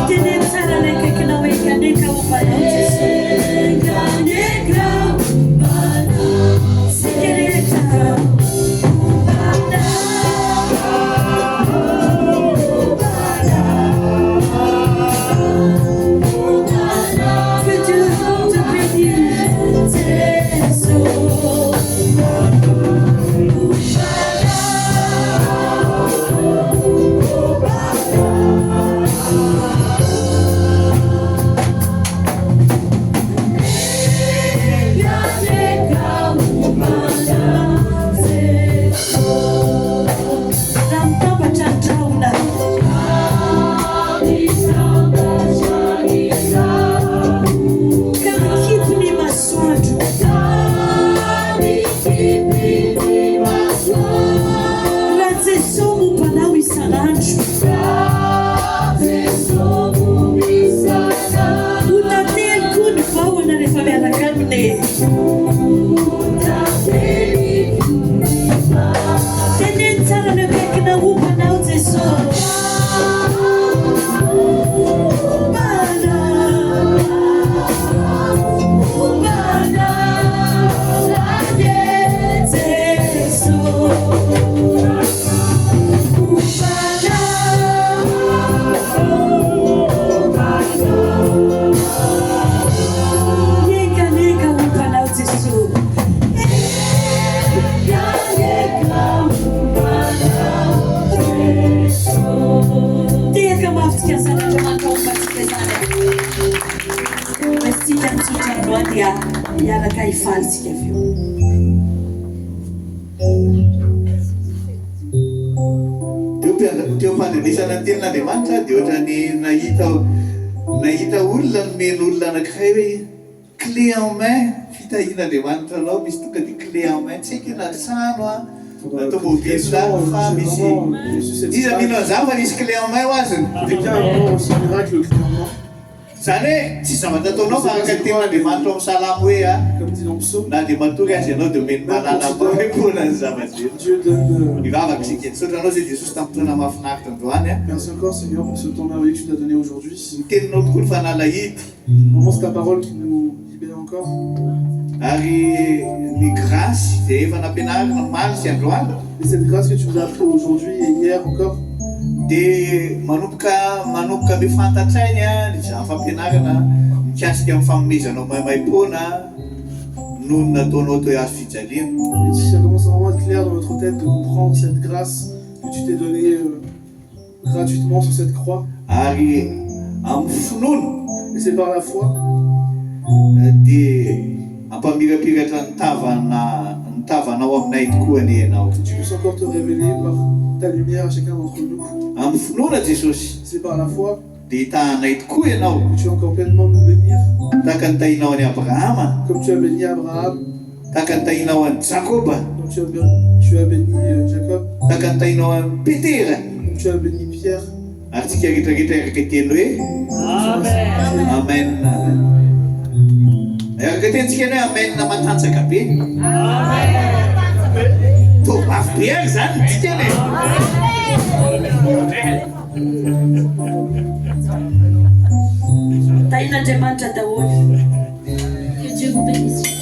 Tenez-le ça dans les quelques noms et qu'un des cas ou pas, non, c'est ça. Atsika san'Andriamanitra omatsika izany. Mesitsika mitsotra dia hiaraka hifalitsika avy eo. Teo fandrenesana ny tenin'Andriamanitra dia ohatrany nahita olona nomeny olona anankiray hoe clé en main fitahian'Andriamanitra anao misy tonga dia clé en main tsy haiko na trano na tomobile fa misy izy mino an'izany fa nisy clé en main ho azony. Quelqu'un a vraiment aussi un miracle clé en main. Zany hoe tsy zavatra ataonao fa araka ny tenin'Andriamanitra amin'ny salamo hoe Comme dit dans le psaume, na dia matory azy ianao dia omeny malala mampona ny zavatra Dieu donne. mivavaka isika sotranao zay Jesosy tamin'ny fotoana mahafinaritra androany Merci encore Seigneur pour ce temps merveilleux que tu nous as donné aujourd'hui. miteninao tokoa ny fanalahity Vraiment c'est ta parole qui nous libère encore. ary ny grâce zay efa nampianarina omaly sy androany Et cette grâce que tu nous as appris aujourd'hui et hier encore, dia manomboka mifantatsainy izany fampianarana mikasika amin'ny fanomezanao maimaimpona noho ny nataonao toy azo fijaliana. et ça commence à vraiment être clair dans notre tête de comprendre cette grâce que tu t'es donnée gratuitement sur cette croix. Ary amin'ny finoana Et c'est par la foi dia ampamirapiratra ny tavanao aminay tokoa ny ianao. que tu puisses encore te révéler par ta lumière à chacun d'entre nous. Amin'ny finoana Jesosy C'est par la foi dia hitahanay tokoa ianao que tu as encore pleinement nous bénir, tahaka ny tahinao any Abrahama, comme tu as béni Abraham, tahaka ny tahinao any Jakoba, comme tu as béni Jacob, tahaka ny tahinao any Petera. comme tu as béni Pierre. Ary tsika rehetrarehetra eraka teny hoe amen. Eraka tentsika hoe amen na matanjaka be. Tovavy be ary zany tsika ne. Tahin'Andriamanitra daholo. Que Dieu vous bénisse.